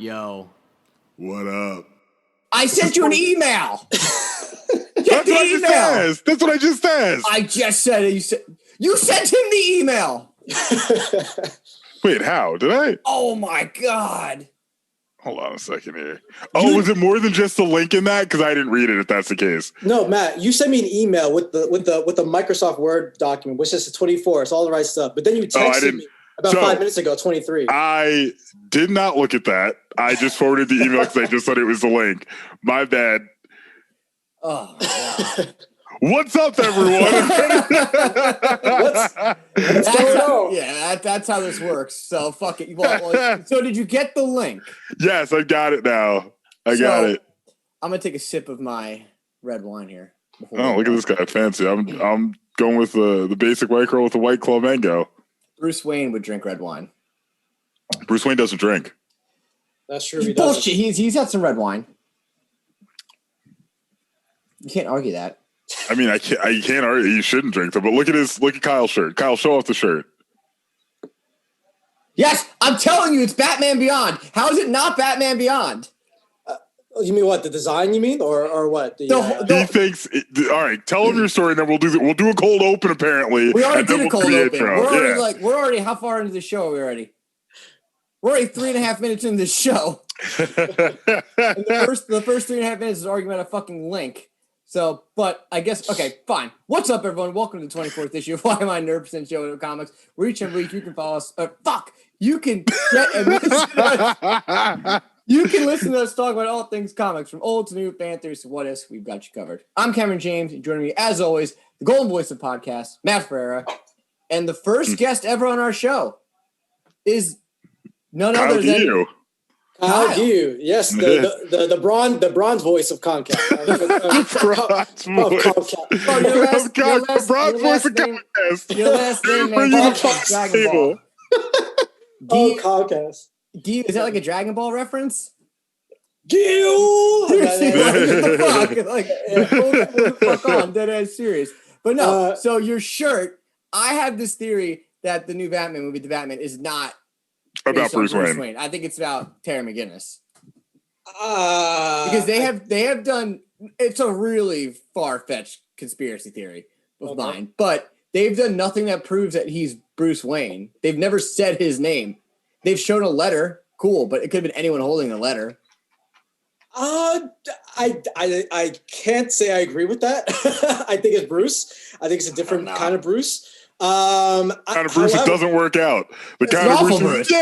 Yo. What up? I sent you an email. That's what I just asked. I just said it. You sent him the email. Wait, how? Did I? Oh my God. Hold on a second here. Oh, was it more than just the link in that? Because I didn't read it. If that's the case. No, Matt, you sent me an email with the Microsoft Word document, which is the 24. It's all the right stuff. But then you texted me about 5 minutes ago, 23. I did not look at that. I just forwarded the email because I just thought it was the link. My bad. Oh my God. What's up, everyone? What's going on? Yeah, that's how this works. So fuck it. Well, so did you get the link? Yes, I got it now. I got it. I'm gonna take a sip of my red wine here. Oh, look at this guy, fancy. I'm going with the basic white girl with the White Claw mango. Bruce Wayne would drink red wine. Bruce Wayne doesn't drink. That's true. He bullshit. He's had some red wine. You can't argue that. I mean, I can't argue. He shouldn't drink them. But look at Kyle's shirt. Kyle, show off the shirt. Yes, I'm telling you, it's Batman Beyond. How is it not Batman Beyond? You mean what? The design? You mean, or what? He thinks. All right, tell him your story, and then we'll do a cold open. Apparently, we already did a cold open. We're already how far into the show are we already? We're already 3.5 minutes into the show. And the first 3.5 minutes is arguing about a fucking link. So, but I guess, okay, fine. What's up, everyone? Welcome to the 24th issue of Why Am I Nerd Percent Show in Comics, where each every week you can follow us. You can get and listen to us. You can listen to us talk about all things comics, from old to new, Panthers to what ifs. We've got you covered. I'm Cameron James, and joining me, as always, the golden voice of podcasts, Matt Ferreira, and the first guest ever on our show is none other than Kyle Gu, yes, the bronze voice of Comcast. Bronze voice of Comcast. Your last name, man, Dragon Ball. Comcast. Gu, is that like a Dragon Ball reference? Gu! What the fuck on? That is serious. But no, so your shirt, I have this theory that the new Batman movie, The Batman, is not about Bruce Wayne. I think it's about Terry McGinnis. Because they have done, it's a really far-fetched conspiracy theory of mine, but they've done nothing that proves that he's Bruce Wayne. They've never said his name. They've shown a letter, cool, but it could have been anyone holding the letter. I can't say I agree with that. I think it's Bruce. I think it's a different kind of Bruce. Kind of Bruce, it doesn't work out. The kind of Bruce,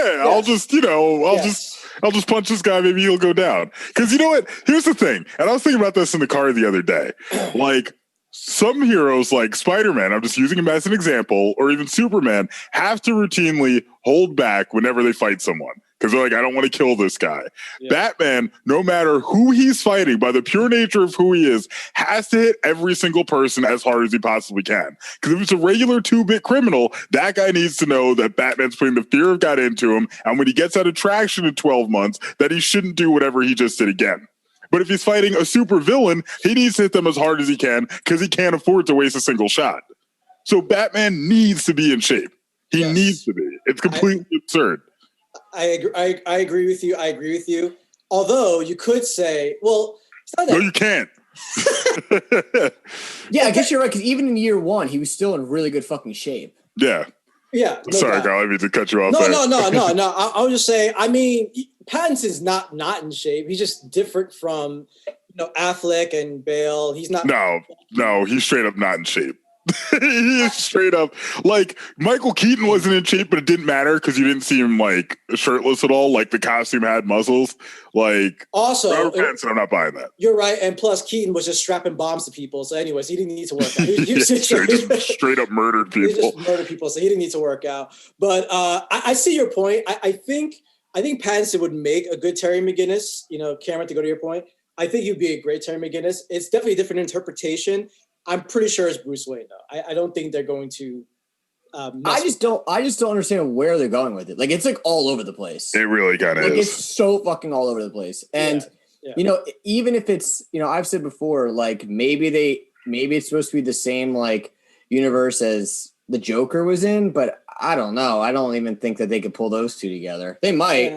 I'll just punch this guy. Maybe he'll go down. Because you know what? Here's the thing. And I was thinking about this in the car the other day. Like, some heroes like Spider-Man, I'm just using him as an example, or even Superman, have to routinely hold back whenever they fight someone. Because they're like, I don't want to kill this guy. Yeah. Batman, no matter who he's fighting, by the pure nature of who he is, has to hit every single person as hard as he possibly can. Because if it's a regular 2-bit criminal, that guy needs to know that Batman's putting the fear of God into him, and when he gets out of traction in 12 months, that he shouldn't do whatever he just did again. But if he's fighting a super villain, he needs to hit them as hard as he can because he can't afford to waste a single shot. So Batman needs to be in shape. He needs to be. It's completely absurd. I agree with you. I agree with you. Although you could say, well, it's not that. No, you can't. Yeah, I guess you're right. Because even in year one, he was still in really good fucking shape. Yeah. Yeah. No Sorry, Kyle. I mean to cut you off. No. I'll just say, I mean, Pattinson's not in shape. He's just different from, Affleck and Bale. He's not. No, he's straight up not in shape. He is straight up like Michael Keaton wasn't in shape, but it didn't matter because you didn't see him like shirtless at all. Like the costume had muscles. Like also, Robert Pattinson, I'm not buying that. You're right, and plus Keaton was just strapping bombs to people. So, anyways, he didn't need to work out. He just straight up murdered people. He just murdered people, so he didn't need to work out. But I see your point. I think Pattinson would make a good Terry McGinnis. Cameron, to go to your point, I think he'd be a great Terry McGinnis. It's definitely a different interpretation. I'm pretty sure it's Bruce Wayne, though. I don't think they're going to. I just don't understand where they're going with it. Like, it's like all over the place. It really kind of is. It's so fucking all over the place. And even if it's, I've said before, like maybe it's supposed to be the same like universe as the Joker was in, but I don't know. I don't even think that they could pull those two together. They might.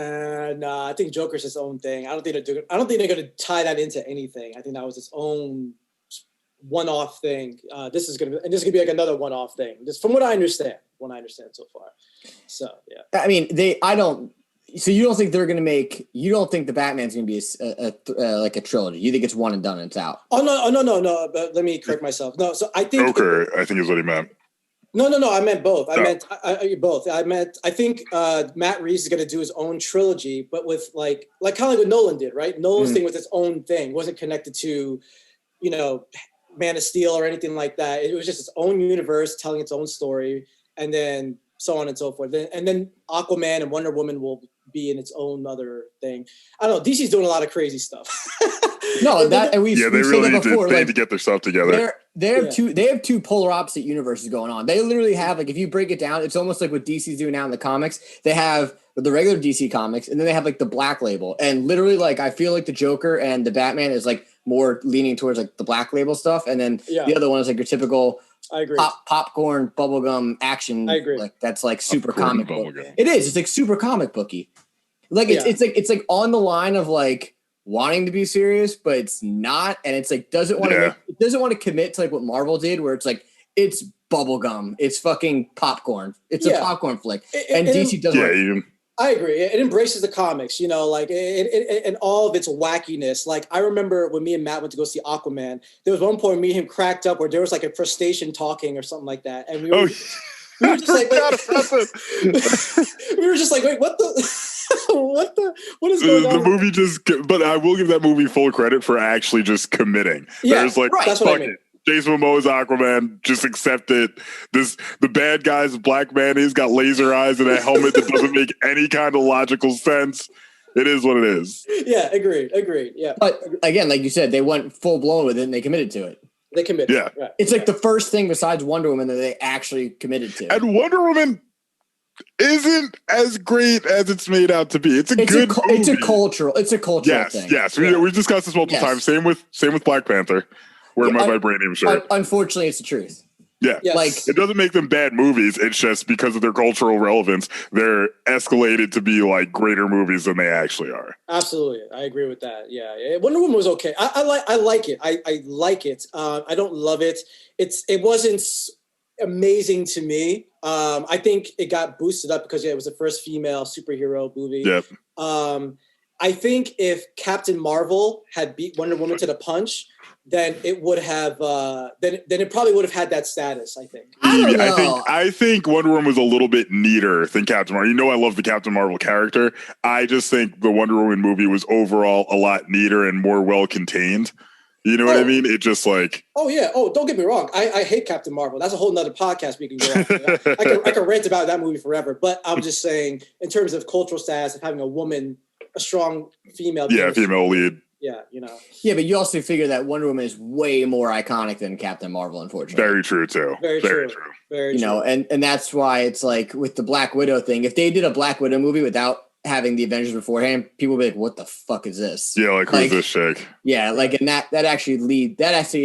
No, I think Joker's his own thing. I don't think they're going to tie that into anything. I think that was its own one-off thing. This is going to be like another one-off thing. Just from what I understand so far. So yeah. I mean, So you don't think they're going to make? You don't think the Batman's going to be like a trilogy? You think it's one and done and it's out? Oh no. But let me correct myself. No, so I think Joker. I think is what he meant. No. I meant both. I meant both. I think Matt Reeves is going to do his own trilogy, but with like kind of like what Nolan did, right? Nolan's thing was its own thing, wasn't connected to, Man of Steel or anything like that. It was just its own universe telling its own story, and then so on and so forth. And then Aquaman and Wonder Woman will be in its own other thing. I don't know. DC's doing a lot of crazy stuff. No, that and we've they really need to get their stuff together. They have two polar opposite universes going on. They literally have, like, if you break it down, it's almost like what DC's doing now in the comics. They have the regular DC comics, and then they have like the Black Label. And literally, like, I feel like the Joker and the Batman is like more leaning towards like the Black Label stuff, and then the other one is like your typical I agree. Popcorn bubblegum action. I agree. Like, that's like super Popcorn comic book. bubblegum. It is. It's like super comic booky. Like it's like on the line of like wanting to be serious, but it's not, and it's like doesn't want to commit to like what Marvel did, where it's like it's bubblegum, it's fucking popcorn, it's a popcorn flick, and DC doesn't. I agree. It embraces the comics, like it and all of its wackiness. Like, I remember when me and Matt went to go see Aquaman, there was one point me and him cracked up where there was like a crustacean talking or something like that, and we were just like, we were just like, wait, what is going on? The movie but I will give that movie full credit for actually just committing. There's like, that's what I mean. Jason Momoa's Aquaman, just accept it. The bad guy's Black Man, he's got laser eyes and a helmet that doesn't make any kind of logical sense. It is what it is. Yeah, agreed. Yeah. But again, like you said, they went full blown with it and they committed to it. They committed. Yeah. Right. It's like the first thing besides Wonder Woman that they actually committed to. And Wonder Woman isn't as great as it's made out to be. It's a good movie. It's a cultural thing. Yes. We discussed this multiple times. Same with Black Panther. Wear my vibranium shirt. Unfortunately, it's the truth. Yeah. Yes. Like, it doesn't make them bad movies. It's just because of their cultural relevance, they're escalated to be like greater movies than they actually are. Absolutely. I agree with that. Yeah. Wonder Woman was okay. I like it. I like it. I don't love it. It wasn't amazing to me. I think it got boosted up because it was the first female superhero movie. Yep. I think if Captain Marvel had beat Wonder Woman to the punch, then it would have. Then it probably would have had that status. I think. I think Wonder Woman was a little bit neater than Captain Marvel. I love the Captain Marvel character. I just think the Wonder Woman movie was overall a lot neater and more well contained. You know what I mean? It just like. Oh yeah. Oh, don't get me wrong. I hate Captain Marvel. That's a whole nother podcast we can go on. I can rant about that movie forever. But I'm just saying, in terms of cultural status of having a strong female. Yeah, female lead. Yeah, Yeah, but you also figure that Wonder Woman is way more iconic than Captain Marvel, unfortunately. Very true, too. Very true. Very true. And that's why it's like with the Black Widow thing, if they did a Black Widow movie without having the Avengers beforehand, people would be like, what the fuck is this? Yeah, like who's this chick? Yeah, and that actually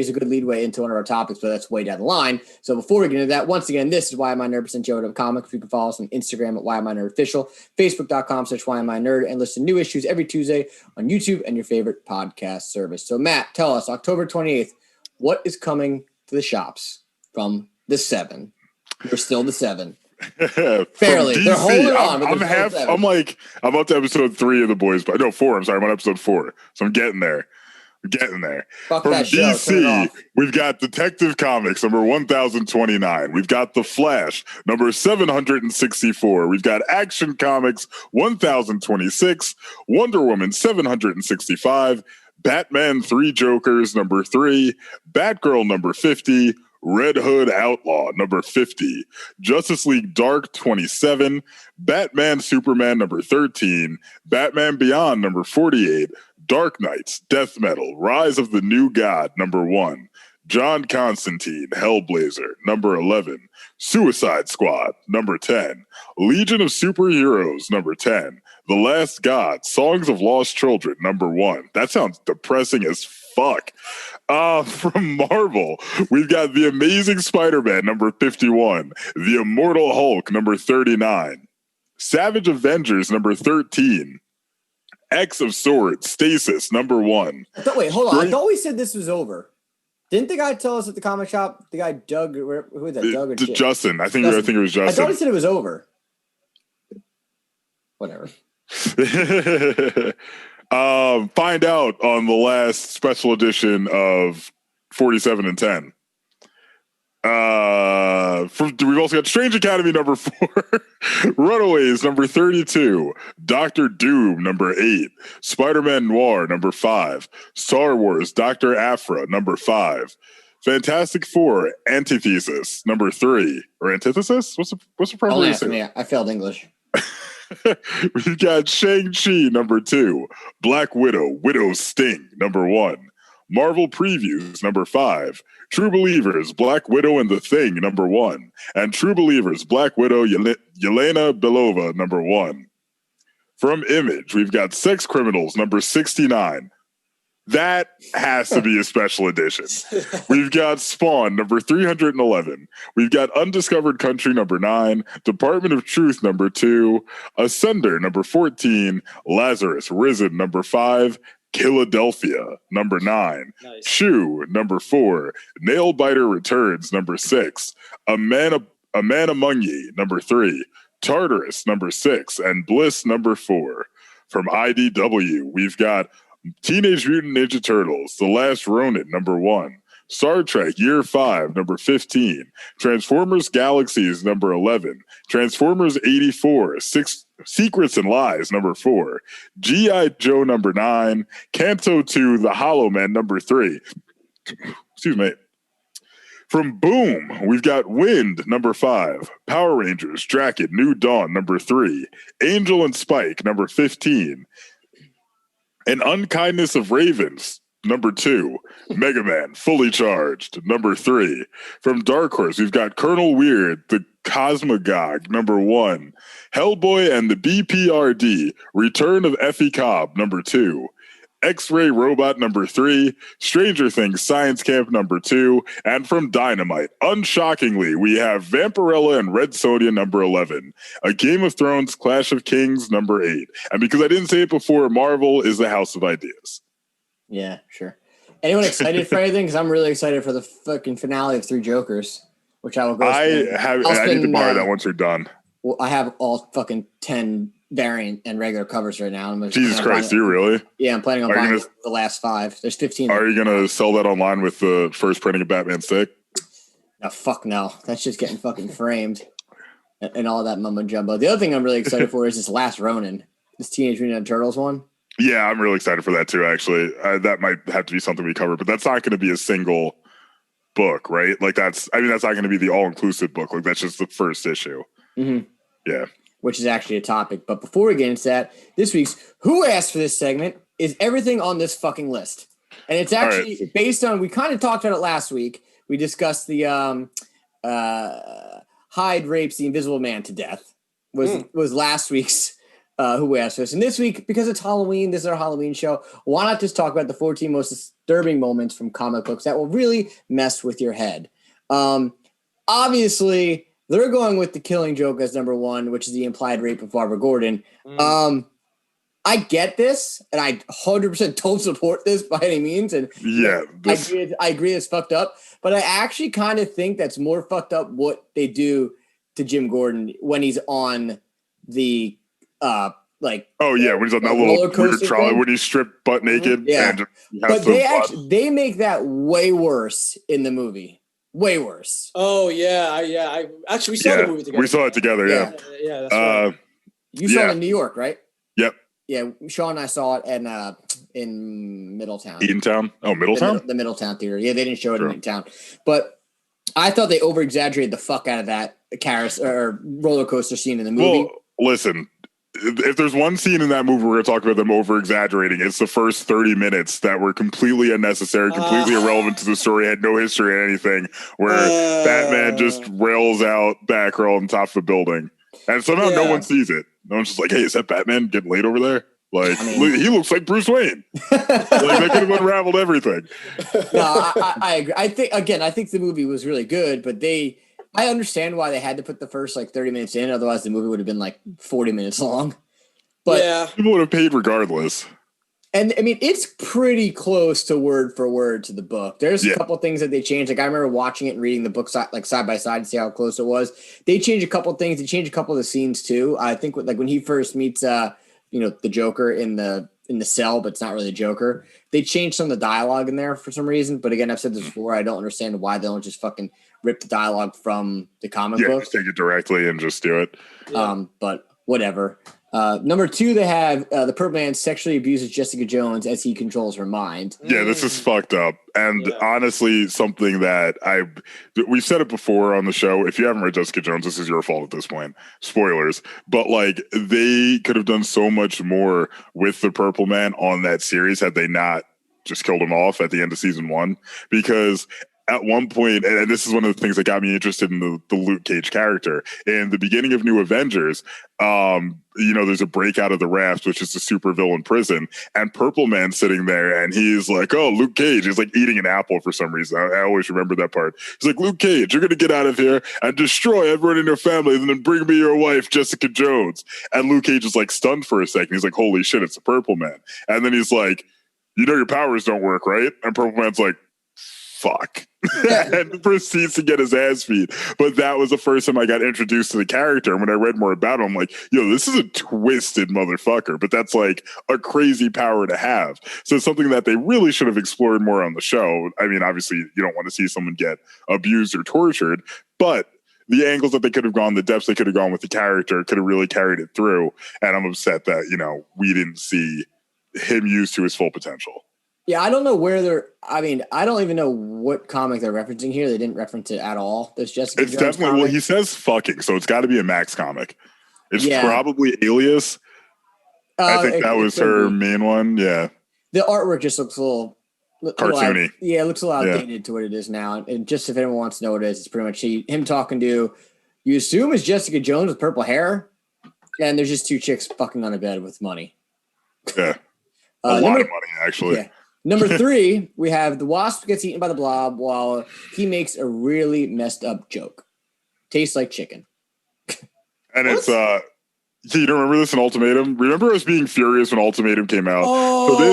is a good leadway into one of our topics, but that's way down the line. So before we get into that, once again, this is Why Am I Nerd % Joe of Comics. You can follow us on Instagram at Why Am I Nerd Official, Facebook.com/Why Am I Nerd, and listen to new issues every Tuesday on YouTube and your favorite podcast service. So Matt, tell us, October 28th, what is coming to the shops from the 7? You're still the 7. Fairly, they're holding on. I'm up to episode 3 of The Boys, but no, 4. I'm sorry, I'm on episode 4, so I'm getting there. Fuck From that DC, we've got Detective Comics number 1029. We've got The Flash number 764. We've got Action Comics 1026. Wonder Woman 765. Batman 3 Jokers number 3. Batgirl number 50. Red Hood Outlaw, number 50. Justice League Dark, 27. Batman Superman, number 13. Batman Beyond, number 48. Dark Knights, Death Metal, Rise of the New God, number 1. John Constantine, Hellblazer, number 11. Suicide Squad, number 10. Legion of Superheroes, number 10. The Last God, Songs of Lost Children, number 1. That sounds depressing as fuck? From Marvel, we've got The Amazing Spider-Man, number 51. The Immortal Hulk, number 39. Savage Avengers, number 13. X of Swords, Stasis, number 1. Wait, hold on. I thought we said this was over. Didn't the guy tell us at the comic shop? The guy Doug, who was that? Doug or Justin? I think it was Justin. I thought he said it was over. Whatever. Find out on the last special edition of 47 and 10. We've also got Strange Academy number 4, Runaways number 32, Doctor Doom number 8, Spider-Man Noir number 5, Star Wars Dr. Aphra number 5, Fantastic Four Antithesis number 3, or Antithesis? What's the proper? Yeah, I failed English. We've got Shang-Chi number 2, Black Widow, Widow's Sting number 1, Marvel Previews number 5, True Believers, Black Widow and the Thing number 1, and True Believers, Black Widow, Yelena Belova number 1. From Image, we've got Sex Criminals number 69. That has to be a special edition. We've got Spawn number 311. We've got Undiscovered Country number 9, Department of Truth number 2, Asunder number 14, Lazarus Risen number 5, Philadelphia number 9, nice. Chew number 4, Nailbiter Returns number 6, A Man Among Ye number 3, Tartarus number 6, and Bliss number 4. From IDW, we've got Teenage Mutant Ninja Turtles, The Last Ronin number 1, Star Trek Year 5 number 15, Transformers Galaxies number 11, Transformers 84, Secrets and Lies number 4, G.I. Joe number 9, Canto 2, The Hollow Man number 3. Excuse me. From Boom, we've got Wind number 5, Power Rangers Draken New Dawn number 3, Angel and Spike number 15, and Unkindness of Ravens number 2, Mega Man Fully Charged number 3. From Dark Horse, we've got Colonel Weird, The Cosmogog number 1, Hellboy and the BPRD, Return of Effie Cobb number 2, X-Ray Robot number 3, Stranger Things Science Camp number 2, and from Dynamite, unshockingly, we have Vampirella and Red Sonja number 11, A Game of Thrones Clash of Kings number 8, and because I didn't say it before, Marvel is the House of Ideas. Yeah, sure. Anyone excited for anything? Because I'm really excited for the fucking finale of Three Jokers, which I will go. I need to buy that once you're done. Well, I have all fucking 10 variant and regular covers right now. Jesus Christ, do you really? Yeah, I'm planning on buying the last 5. There's 15. Are you going to sell that online with the first printing of Batman Stick? No, fuck no. That's just getting fucking framed and all that mumbo jumbo. The other thing I'm really excited for is this Last Ronin, this Teenage Mutant Ninja Turtles one. Yeah, I'm really excited for that too, actually. That might have to be something we cover, but that's not going to be a single book, right? Like that's not going to be the all-inclusive book. Like that's just the first issue. Mm-hmm. Yeah. Which is actually a topic. But before we get into that, this week's Who Asked for this segment is everything on this fucking list. And it's actually based on, we kind of talked about it last week. We discussed the Hyde rapes the Invisible Man to death was last week's Who Asked for this. And this week, because it's Halloween, this is our Halloween show, why not just talk about the 14 most disturbing moments from comic books that will really mess with your head? Obviously, they're going with The Killing Joke as number 1, which is the implied rape of Barbara Gordon. I get this, and I 100% don't support this by any means. And yeah, I agree it's fucked up. But I actually kind of think that's more fucked up what they do to Jim Gordon when he's on the when he's on that little weird trolley when he's stripped butt naked. Yeah, but they make that way worse in the movie. Way worse. Oh yeah. We saw the movie together. We saw it together. Yeah. That's right. You saw it in New York, right? Yep. Yeah, Sean and I saw it in Middletown. Eatontown? Oh, Middletown? The Middletown Theater. Yeah, they didn't show it in Eatontown. But I thought they over-exaggerated the fuck out of that roller coaster scene in the movie. Well, listen, if there's one scene in that movie we're going to talk about them over-exaggerating, it's the first 30 minutes that were completely unnecessary, completely irrelevant to the story, had no history or anything, where Batman just rails out Batgirl on top of the building. And somehow no one sees it. No one's just like, hey, is that Batman getting laid over there? Like, he looks like Bruce Wayne. Like, that could have unraveled everything. No, I agree. I think the movie was really good, but I understand why they had to put the first 30 minutes in. Otherwise, the movie would have been 40 minutes long. But people would have paid regardless. And I mean, it's pretty close to word for word to the book. There's a couple things that they changed. I remember watching it and reading the book side by side to see how close it was. They changed a couple things. They changed a couple of the scenes too. I think when he first meets, the Joker in the cell, but it's not really the Joker. They changed some of the dialogue in there for some reason. But again, I've said this before. I don't understand why they don't just fucking rip the dialogue from the comic book. Just take it directly and just do it. But whatever. Number 2, they have the Purple Man sexually abuses Jessica Jones as he controls her mind. Yeah, this is fucked up. And honestly, something that we've said it before on the show. If you haven't read Jessica Jones, this is your fault at this point. Spoilers. But they could have done so much more with the Purple Man on that series had they not just killed him off at the end of season 1. Because at one point, and this is one of the things that got me interested in the Luke Cage character, in the beginning of New Avengers, there's a breakout of the Raft, which is the supervillain prison, and Purple Man sitting there, and he's like, oh, Luke Cage. He's eating an apple for some reason. I always remember that part. He's like, Luke Cage, you're going to get out of here and destroy everyone in your family, and then bring me your wife, Jessica Jones. And Luke Cage is stunned for a second. He's like, holy shit, it's the Purple Man. And then he's like, your powers don't work, right? And Purple Man's like, fuck. And proceeds to get his ass beat. But that was the first time I got introduced to the character. And when I read more about him, I'm like, yo, this is a twisted motherfucker. But that's a crazy power to have. So it's something that they really should have explored more on the show. I mean, obviously, you don't want to see someone get abused or tortured, but the angles that they could have gone, the depths they could have gone with the character could have really carried it through. And I'm upset that, we didn't see him used to his full potential. Yeah, I don't know where I don't even know what comic they're referencing here. They didn't reference it at all. There's Jessica Jones definitely comic. Well, he says fucking, so it's got to be a Max comic. It's probably Alias. I think that was her main one. Yeah. The artwork just looks a little cartoony. It looks a little outdated to what it is now. And just if anyone wants to know what it is, it's pretty much him talking to, you assume is Jessica Jones with purple hair, and there's just 2 chicks fucking on a bed with money. Yeah. A lot of money, actually. Yeah. Number 3, we have the Wasp gets eaten by the Blob while he makes a really messed up joke. Tastes like chicken. And it's you don't remember this in Ultimatum? Remember us being furious when Ultimatum came out? Oh. So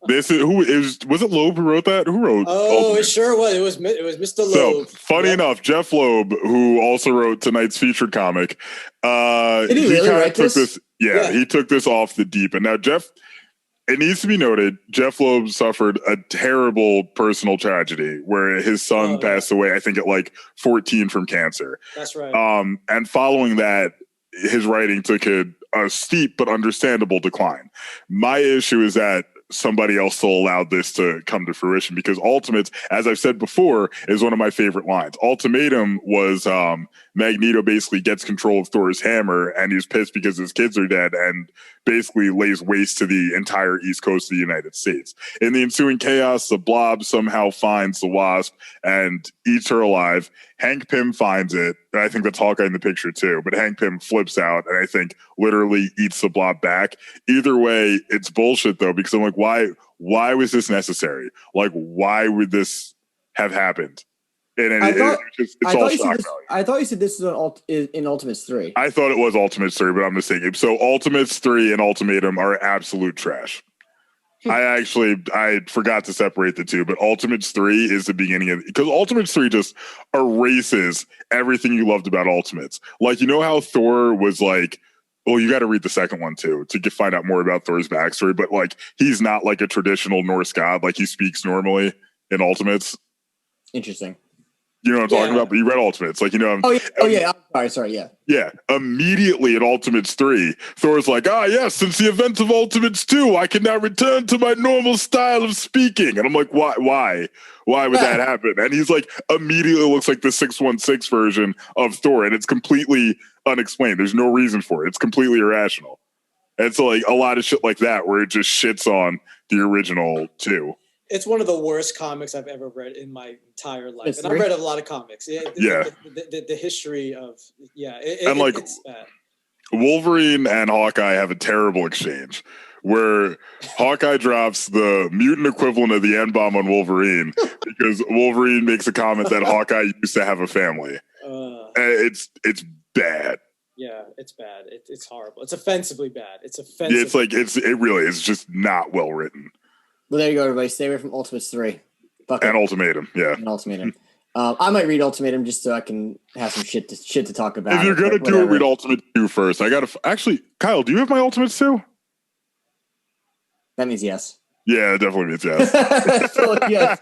this is was it Loeb who wrote that? Who wrote? It sure was. It was Mr. Loeb. So funny enough, Jeff Loeb, who also wrote tonight's featured comic, did he really write this? He took this off the deep end. Now Jeff. It needs to be noted, Jeff Loeb suffered a terrible personal tragedy where his son passed away, I think at 14 from cancer. That's right. And following that, his writing took a steep but understandable decline. My issue is that somebody else still allowed this to come to fruition, because Ultimates, as I've said before, is one of my favorite lines. Ultimatum was Magneto basically gets control of Thor's hammer, and he's pissed because his kids are dead, and basically lays waste to the entire East Coast of the United States. In the ensuing chaos, the Blob somehow finds the Wasp and eats her alive. Hank Pym finds it, and I think that's Hawkeye in the picture too, but Hank Pym flips out and I think literally eats the Blob back. Either way, it's bullshit though, because I'm like, why was this necessary? Why would this have happened? I thought you said this is in Ultimates 3. I thought it was Ultimates 3, but I'm mistaken. So Ultimates 3 and Ultimatum are absolute trash. I forgot to separate the two, but Ultimates 3 is the beginning of, because Ultimates 3 just erases everything you loved about Ultimates. How Thor was well, you got to read the second one too to find out more about Thor's backstory, but he's not a traditional Norse god. He speaks normally in Ultimates. Interesting. You know what I'm talking about? But you read Ultimates. Sorry. Yeah. Yeah. Immediately in Ultimates 3, Thor's like, yes, since the events of Ultimates 2, I can now return to my normal style of speaking. And I'm like, why? Why would that happen? And he's immediately looks like the 616 version of Thor. And it's completely unexplained. There's no reason for it. It's completely irrational. And so a lot of shit like that, where it just shits on the original 2. It's one of the worst comics I've ever read in my entire life. I've read a lot of comics. The history of, it's bad. Wolverine and Hawkeye have a terrible exchange where Hawkeye drops the mutant equivalent of the N-bomb on Wolverine because Wolverine makes a comment that Hawkeye used to have a family. It's bad. Yeah, it's bad. It's horrible. It's offensively bad. It's offensive. Yeah, it's like it really is just not well written. Well, there you go, everybody. Stay away from Ultimates 3. And Ultimatum, yeah. And Ultimatum. I might read Ultimatum just so I can have some shit to talk about. If you're gonna do it, read Ultimate 2 first. I gotta actually, Kyle. Do you have my Ultimates too? That means yes. Yeah, it definitely means yes. So, yes.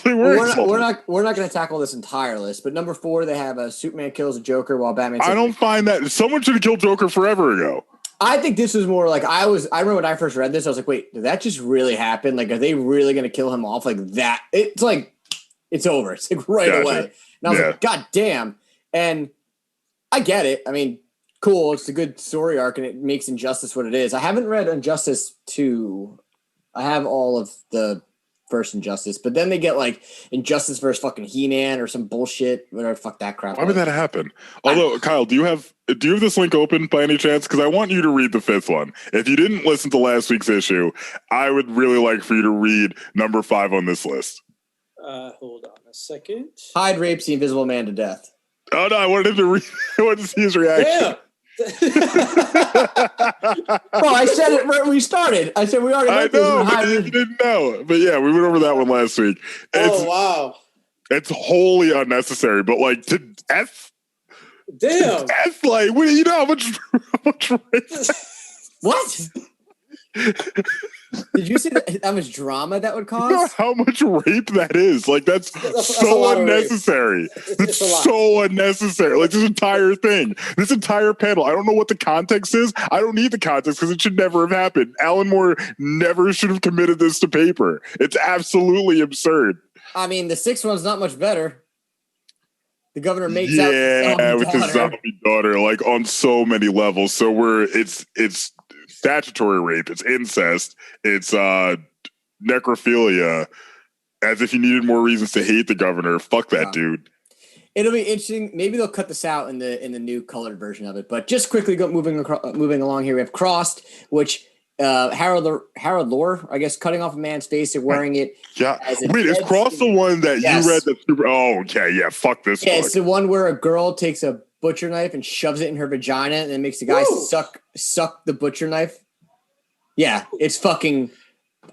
We're not going to tackle this entire list, but number 4 they have Superman kills a Joker while Batman. I don't find that someone should have killed Joker forever ago. I think this was more like I remember when I first read this, I was like, wait, did that just really happen? Like, are they really going to kill him off like that? It's like, it's over. It's like right away. And I was like, God damn. And I get it. I mean, cool. It's a good story arc and it makes Injustice what it is. I haven't read Injustice 2. I have all of the first Injustice, but then they get like Injustice versus fucking He-Man or some bullshit, whatever. Fuck that crap. Why would that happen? Although, Kyle, do you have this link open by any chance? Because I want you to read the 5th one. If you didn't listen to last week's issue, I would really like for you to read number 5 on this list. Hold on a second. Hyde rapes the Invisible Man to death. Oh no, I wanted him to read. I wanted to see his reaction. Damn. Well, I said it right when we started. I said we already. I know, but you didn't know. But yeah, we went over that one last week. Wow! It's wholly unnecessary, but like to death. Damn! To death, like you know how much What? Did you see how much drama that would cause? You know how much rape that is? Like that's so unnecessary. It's so unnecessary. Like this entire thing, this entire panel. I don't know what the context is. I don't need the context because it should never have happened. Alan Moore never should have committed this to paper. It's absolutely absurd. I mean, the 6th one's not much better. The governor makes out with his zombie daughter, like on so many levels. So it's statutory rape, it's incest, it's necrophilia, as if you needed more reasons to hate the governor. Fuck that dude. It'll be interesting. Maybe they'll cut this out in the new colored version of it. But just quickly moving along here, we have Crossed, which Harold Lore, I guess, cutting off a man's face and wearing it. Yeah. Wait, is Crossed the one that you read? That's super. Oh, okay. Yeah. Fuck this. Yeah, it's the one where a girl takes a butcher knife and shoves it in her vagina and then makes the guy suck the butcher knife. Yeah, it's fucking,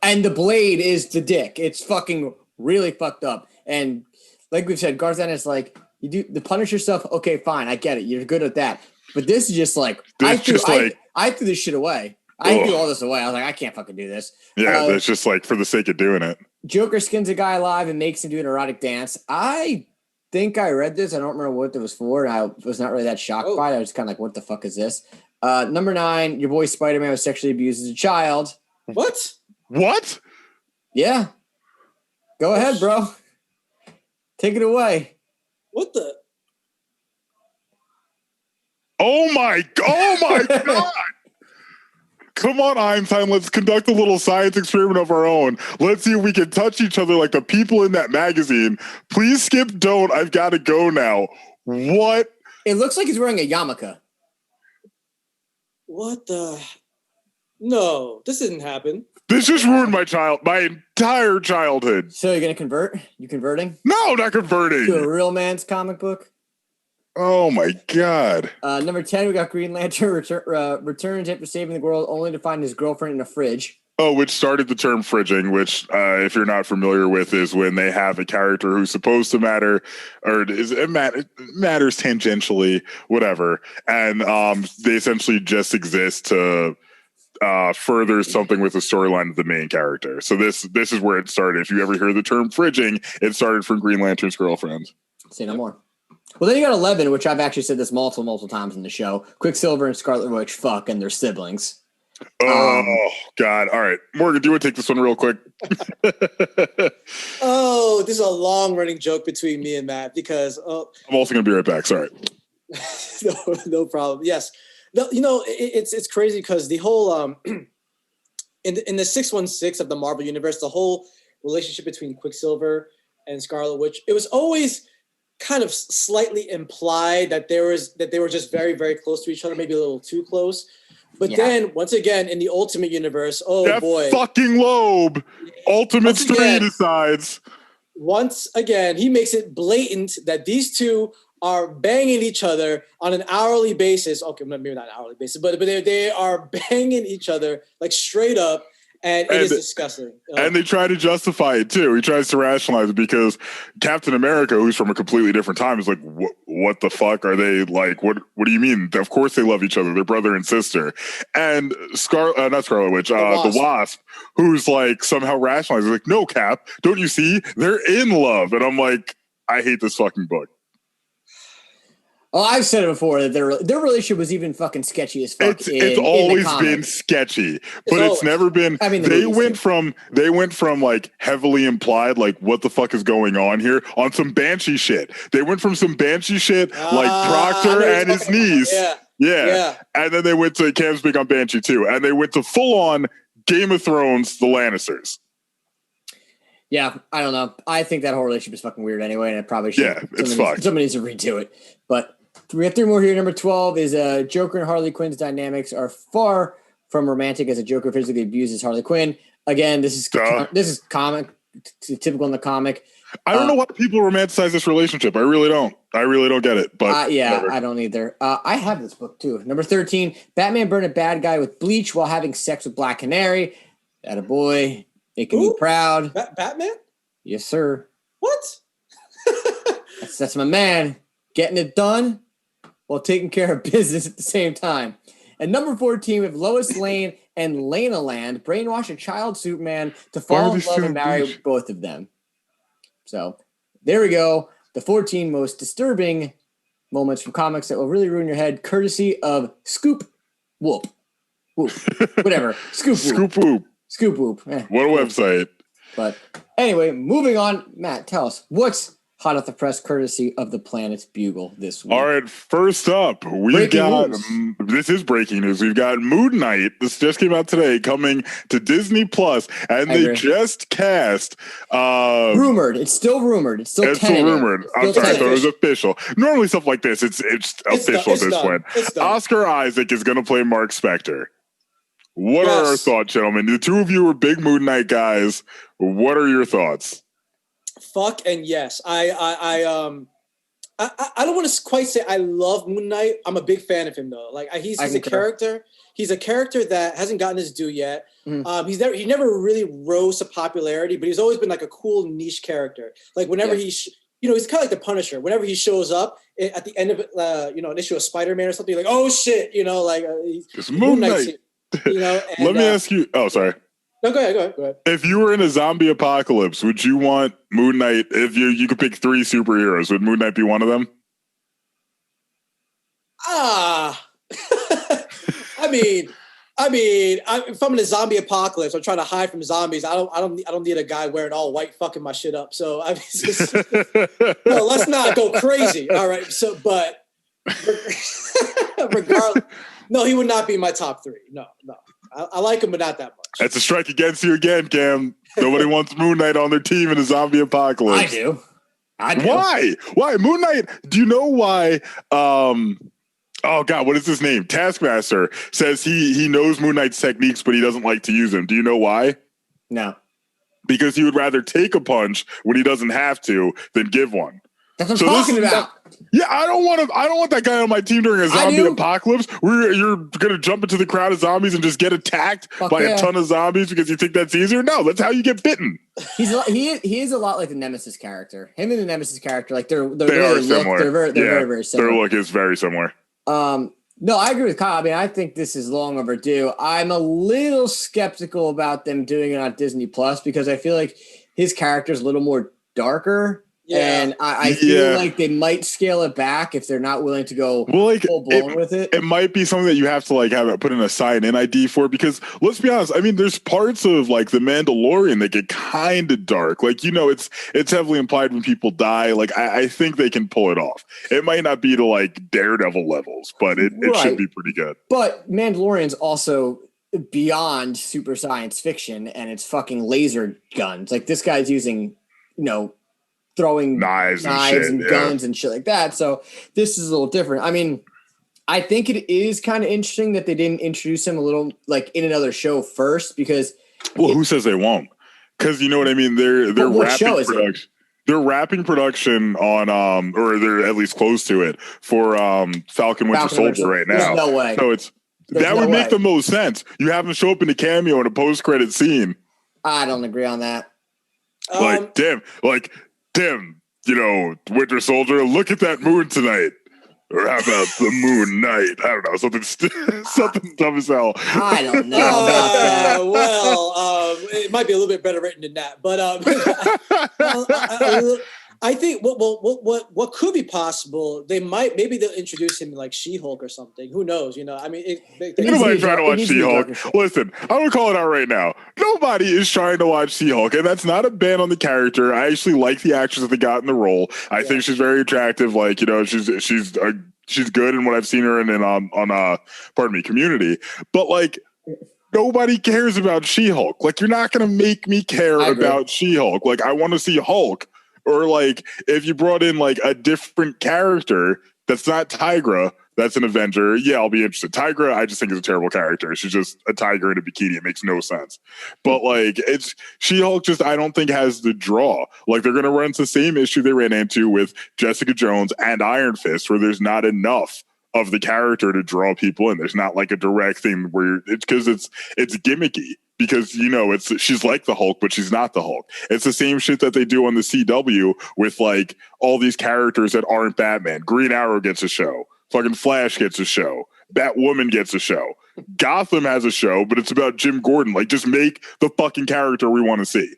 and the blade is the dick. It's fucking really fucked up. And like we've said, Garth Ennis, like, you do the Punisher stuff. Okay, fine, I get it. You're good at that. But this is just like I threw this shit away. I threw all this away. I was like, I can't fucking do this. Yeah, it's just like for the sake of doing it. Joker skins a guy alive and makes him do an erotic dance. I think I read this. I don't remember what it was for. And I was not really that shocked by it. I was kind of like, what the fuck is this? Number 9, your boy Spider-Man was sexually abused as a child. What? Yeah. Go ahead, bro. Take it away. What the? Oh my God. Come on, Einstein. Let's conduct a little science experiment of our own. Let's see if we can touch each other like the people in that magazine. Please skip don't. I've got to go now. What? It looks like he's wearing a yarmulke. What the? No, this didn't happen. This just ruined my entire childhood. So you're going to convert? You converting? No, not converting. To a real man's comic book? Oh my God. Number 10, we got Green Lantern returns after saving the world only to find his girlfriend in a fridge. Oh, which started the term fridging, which, if you're not familiar with, is when they have a character who's supposed to matter, or it matters tangentially, whatever. And they essentially just exist to further something with the storyline of the main character. So this is where it started. If you ever hear the term fridging, it started from Green Lantern's girlfriend. Say no more. Well, then you got 11, which I've actually said this multiple times in the show. Quicksilver and Scarlet Witch fuck and their siblings. Oh, God. All right. Morgan, do you want to take this one real quick? Oh, this is a long-running joke between me and Matt because... I'm also going to be right back. Sorry. No problem. Yes. No, you know, it's crazy because the whole... in the 616 of the Marvel Universe, the whole relationship between Quicksilver and Scarlet Witch, it was always... kind of slightly implied that they were just very, very close to each other, maybe a little too close. But then once again in the Ultimate Universe, that boy, fucking Loeb, Ultimate Street decides. Once again, he makes it blatant that these two are banging each other on an hourly basis. Okay, maybe not an hourly basis, but they are banging each other like straight up. And it is disgusting. And they try to justify it too. He tries to rationalize it because Captain America, who's from a completely different time, is like, what the fuck are they like? What do you mean? Of course they love each other. They're brother and sister. And not Scarlet Witch, the Wasp, who's like somehow rationalizing, like, no, Cap, don't you see? They're in love. And I'm like, I hate this fucking book. Oh, I've said it before that their relationship was even fucking sketchy as fuck. It's always been sketchy, but it's never been. I mean, they went from like heavily implied, like what the fuck is going on here, on some Banshee shit. They went from some Banshee shit, like Proctor and his niece, yeah, and then they went to Cam's big on Banshee too, and they went to full on Game of Thrones, the Lannisters. Yeah, I don't know. I think that whole relationship is fucking weird anyway, and it probably should. Yeah, it's fucked. Somebody needs to redo it, but. We have 3 more here. Number 12 is Joker and Harley Quinn's dynamics are far from romantic as a Joker physically abuses Harley Quinn. Again, this is comic, typical in the comic. I don't know why people romanticize this relationship. I really don't get it. But whatever. I don't either. I have this book too. Number 13, Batman burned a bad guy with bleach while having sex with Black Canary. That a boy. It can be proud. Batman? Yes, sir. What? that's my man. Getting it done while taking care of business at the same time. And number 14, we have Lois Lane and Lana Land brainwash a child Superman to fall in love and marry both of them. So there we go. The 14 most disturbing moments from comics that will really ruin your head, courtesy of Scoop Whoop. Whoop. Whatever. Scoop Whoop. Scoop Whoop. Scoop Whoop. What a website. But anyway, moving on. Matt, tell us, what's hot off the press courtesy of the Planet's Bugle this week? All right, first up, this is breaking news. We've got Moon Knight. This just came out today, coming to Disney Plus, and they just cast. Rumored. It's still rumored. It's still rumored. I'm sorry, so it was official. Normally, stuff like this, it's official at this point. Oscar Isaac is going to play Mark Spector. What are our thoughts, gentlemen? The two of you are big Moon Knight guys. What are your thoughts? Fuck and yes. I don't want to quite say I love Moon Knight. I'm a big fan of him though. Like he's a character. He's a character that hasn't gotten his due yet. Mm. He never really rose to popularity, but he's always been like a cool niche character. Like whenever he's kind of like the Punisher. Whenever he shows up at the end of an issue of Spider-Man or something, you're like, oh shit, it's Moon Knight. Let me ask you. Oh, sorry. No, go ahead. If you were in a zombie apocalypse, would you want Moon Knight? If you could pick 3 superheroes, would Moon Knight be one of them? If I'm in a zombie apocalypse, I'm trying to hide from zombies. I don't need a guy wearing all white fucking my shit up. So no, let's not go crazy. All right. So, but regardless, no, he would not be my top 3. No. I like him, but not that much. That's a strike against you again, Cam. Nobody wants Moon Knight on their team in a zombie apocalypse. I do. Why? Moon Knight, do you know why? Oh, God, what is his name? Taskmaster says he knows Moon Knight's techniques, but he doesn't like to use them. Do you know why? No. Because he would rather take a punch when he doesn't have to than give one. That's what I'm talking about. Yeah, I don't want that guy on my team during a zombie apocalypse where you're going to jump into the crowd of zombies and just get attacked by a ton of zombies because you think that's easier. No, that's how you get bitten. He is a lot like the Nemesis character. Him and the Nemesis character, like they are similar. They're very similar. Their look is very similar. No, I agree with Kyle. I mean, I think this is long overdue. I'm a little skeptical about them doing it on Disney Plus because I feel like his character is a little more darker. Yeah. And I feel like they might scale it back if they're not willing to go full blown with it. It might be something that you have to have it put in a sign-in ID for, because let's be honest. I mean, there's parts of like The Mandalorian that get kind of dark. Like, it's heavily implied when people die. Like, I think they can pull it off. It might not be to like Daredevil levels, but it should be pretty good. But Mandalorian's also beyond super science fiction, and it's fucking laser guns. Like this guy's using, throwing knives and guns and shit like that. So this is a little different. I mean, I think it is kind of interesting that they didn't introduce him a little like in another show first because. Well, who says they won't? Because you know what I mean. They're wrapping production. They're wrapping production on or they're at least close to it for Falcon Winter Soldier right now. No way. So that would make the most sense. You have him show up in a cameo in a post-credit scene. I don't agree on that. Damn, you know, Winter Soldier, look at that moon tonight. Or how about the moon night? I don't know, something dumb as hell. I don't know about that. Well, it might be a little bit better written than that, but I think what could be possible? Maybe they'll introduce him like She-Hulk or something. Who knows? You know, I mean, nobody's trying to watch She-Hulk. Listen, I'm gonna call it out right now. Nobody is trying to watch She-Hulk, and that's not a ban on the character. I actually like the actress that they got in the role. I think she's very attractive. Like, you know, she's good in what I've seen her in on Community. But like, nobody cares about She-Hulk. Like, you're not gonna make me care about She-Hulk. Like, I want to see Hulk. Or like if you brought in like a different character that's not Tigra, that's an Avenger. Yeah, I'll be interested. Tigra, I just think is a terrible character. She's just a tiger in a bikini. It makes no sense. But like it's She-Hulk just I don't think has the draw. Like they're gonna run into the same issue they ran into with Jessica Jones and Iron Fist, where there's not enough of the character to draw people in. There's not like a direct thing where it's because it's gimmicky. Because, you know, she's like the Hulk, but she's not the Hulk. It's the same shit that they do on the CW with, like, all these characters that aren't Batman. Green Arrow gets a show. Fucking Flash gets a show. Batwoman gets a show. Gotham has a show, but it's about Jim Gordon. Like, just make the fucking character we want to see.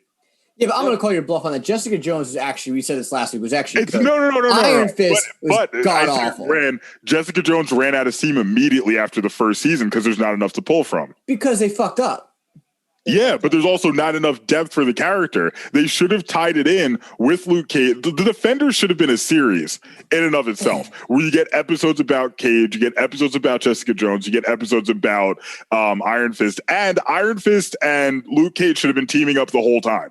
Yeah, but I'm going to call your bluff on that. Jessica Jones is actually, we said this last week, was actually good. No. Iron Fist was god-awful. Jessica Jones ran out of steam immediately after the first season because there's not enough to pull from. Because they fucked up. Yeah, but there's also not enough depth for the character. They should have tied it in with Luke Cage. The Defenders should have been a series in and of itself, where you get episodes about Cage, you get episodes about Jessica Jones, you get episodes about Iron Fist. And Iron Fist and Luke Cage should have been teaming up the whole time.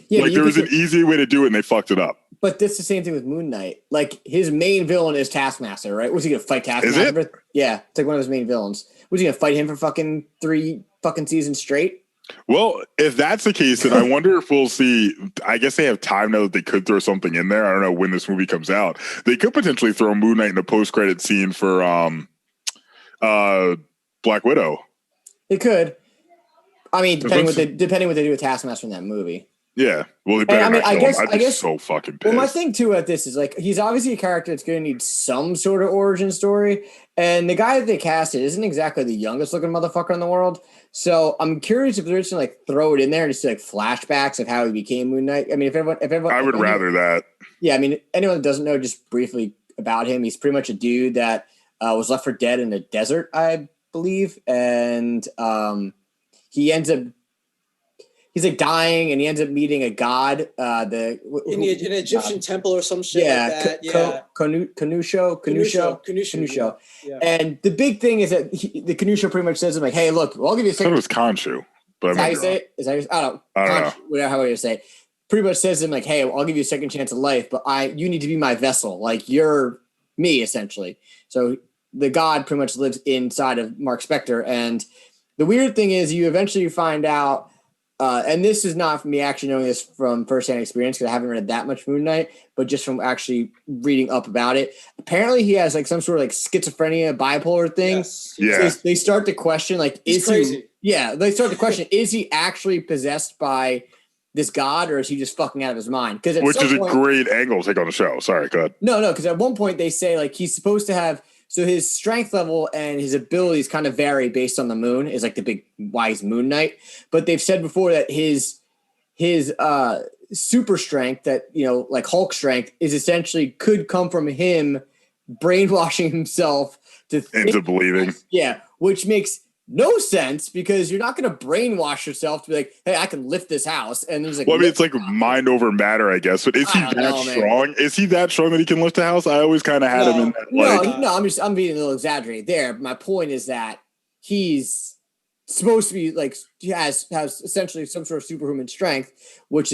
Yeah, like there was an easy way to do it, and they fucked it up. But that's the same thing with Moon Knight. Like his main villain is Taskmaster, right? Was he gonna fight Taskmaster? Is it? Yeah, it's like one of his main villains. Was he gonna fight him for fucking 3 fucking seasons straight? Well, if that's the case, then I wonder if we'll see. I guess they have time now that they could throw something in there. I don't know when this movie comes out. They could potentially throw Moon Knight in a post-credit scene for Black Widow. They could. I mean, depending what they do with Taskmaster in that movie. Yeah, well, they better I guess I'd be so fucking pissed. Well, my thing too at this is like he's obviously a character that's going to need some sort of origin story, and the guy that they casted isn't exactly the youngest looking motherfucker in the world. So I'm curious if they're just gonna like throw it in there and just like flashbacks of how he became Moon Knight. I mean, if everyone, I would rather that. Yeah, I mean, anyone that doesn't know just briefly about him, he's pretty much a dude that was left for dead in the desert, I believe, and he ends up. He's like dying, and he ends up meeting a god. In an Egyptian temple or some shit like that. Kanusho. Yeah. And the big thing is that the Kanusho pretty much says him like, "Hey, look, I'll give you a second." I thought it was Khonshu, but is how you say it? Is that I don't know. Whatever how you say it. Pretty much says to him like, "Hey, I'll give you a second chance of life, but you need to be my vessel. Like you're me, essentially." So the god pretty much lives inside of Mark Spector, and the weird thing is, you eventually find out. And this is not from me actually knowing this from firsthand experience because I haven't read that much Moon Knight, but just from actually reading up about it. Apparently, he has like some sort of like schizophrenia, bipolar thing. Yes. Yeah. So they start to question like, is he? Yeah, they start to question: is he actually possessed by this god, or is he just fucking out of his mind? Because which is a great angle to take on the show. Sorry, go ahead. No, because at one point they say like he's supposed to have. So his strength level and his abilities kind of vary based on the moon is like the big wise Moon Knight. But they've said before that his super strength that, you know, like Hulk strength is essentially could come from him brainwashing himself into believing. Yeah. Which makes no sense because you're not going to brainwash yourself to be like, hey, I can lift this house. And there's like, well, I mean, it's like mind over matter, I guess. But is he that strong? Is he that strong that he can lift a house? I always kind of had him in that. No, I'm being a little exaggerated there. My point is that he's supposed to be like, he has essentially some sort of superhuman strength, which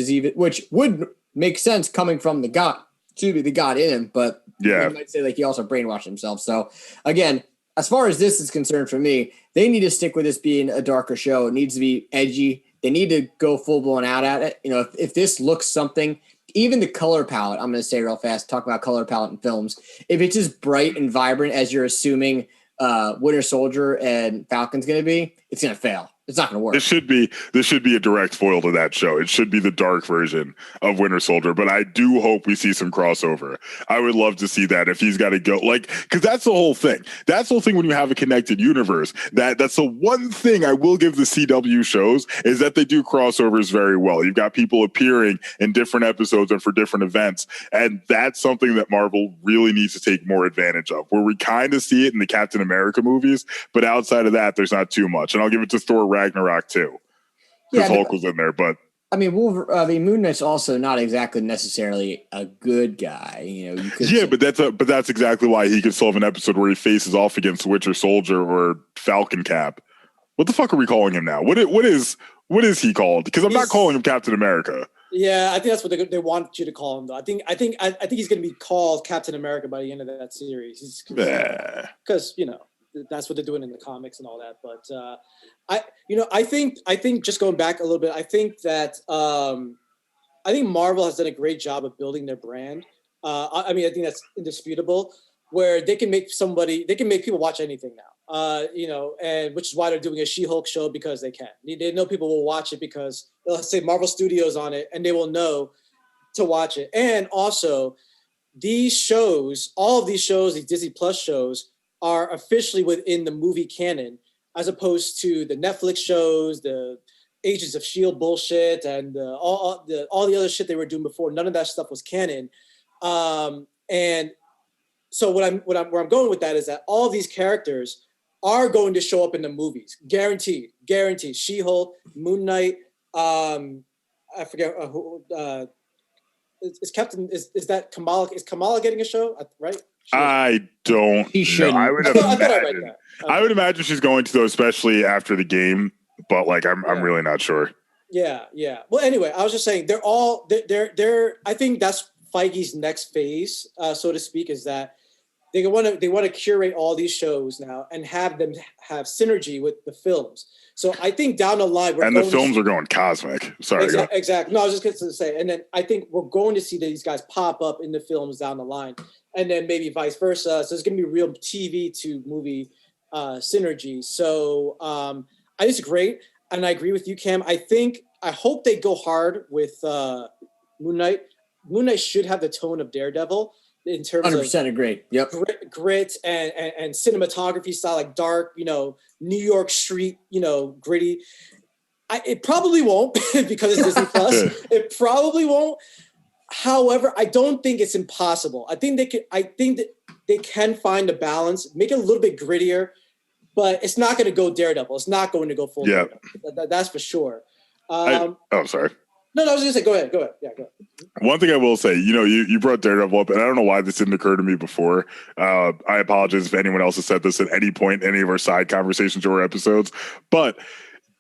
would makes sense coming from the God in him, but yeah, you might say like he also brainwashed himself. So again, as far as this is concerned for me, they need to stick with this being a darker show. It needs to be edgy. They need to go full blown out at it. You know, if this looks something, even the color palette, I'm going to say real fast, talk about color palette in films. If it's as bright and vibrant as you're assuming Winter Soldier and Falcon's going to be, it's going to fail. It's not going to work. This should be a direct foil to that show. It should be the dark version of Winter Soldier, but I do hope we see some crossover. I would love to see that if he's got to go, like, because that's the whole thing. That's the whole thing when you have a connected universe. That's the one thing I will give the CW shows is that they do crossovers very well. You've got people appearing in different episodes and for different events, and that's something that Marvel really needs to take more advantage of, where we kind of see it in the Captain America movies, but outside of that, there's not too much. And I'll give it to Thor Ragnarok too, because Hulk was in there. But I mean, Moon Knight's also not exactly necessarily a good guy. You know, you could but that's exactly why he could still have an episode where he faces off against Winter Soldier or Falcon Cap. What the fuck are we calling him now? What is he called? Because I'm not calling him Captain America. Yeah, I think that's what they want you to call him, though. I think he's going to be called Captain America by the end of that series. Because you know that's what they're doing in the comics and all that. But I think just going back a little bit, I think that I think Marvel has done a great job of building their brand. I think that's indisputable, where they can make people watch anything now. And which is why they're doing a She-Hulk show, because they can. They know people will watch it because they'll say Marvel Studios on it, and they will know to watch it. And also, these shows, all of these shows, these Disney Plus shows, are officially within the movie canon, as opposed to the Netflix shows, the Agents of S.H.I.E.L.D. bullshit, and all the other shit they were doing before. None of that stuff was canon. And so where I'm going with that is that all of these characters are going to show up in the movies, guaranteed. She-Hulk, Moon Knight, I forget who. Is that Kamala? Is Kamala getting a show? Right? I don't. He shouldn't. I would imagine she's going to, though, especially after the game. But like, I'm really not sure. Yeah. Well, anyway, I was just saying they're. I think that's Feige's next phase, so to speak, is that they want to curate all these shows now and have them have synergy with the films. So I think down the line, the films are going cosmic. Sorry, exactly. No, I was just going to say, and then I think we're going to see these guys pop up in the films down the line, and then maybe vice versa. So it's going to be real TV to movie synergy. So I think it's great, and I agree with you, Cam. I hope they go hard with Moon Knight. Moon Knight should have the tone of Daredevil in terms 100% agree. Yep. Grit and cinematography style, like dark, New York street, gritty. It probably won't because it's Disney Plus. It probably won't. However, I don't think it's impossible. I think that they can find a balance, make it a little bit grittier, but it's not going to go Daredevil. It's not going to go full Daredevil. That's for sure. Sorry. No, I was going to say, go ahead. Yeah, go ahead. One thing I will say, you brought Daredevil up, and I don't know why this didn't occur to me before. I apologize if anyone else has said this at any point in any of our side conversations or episodes, but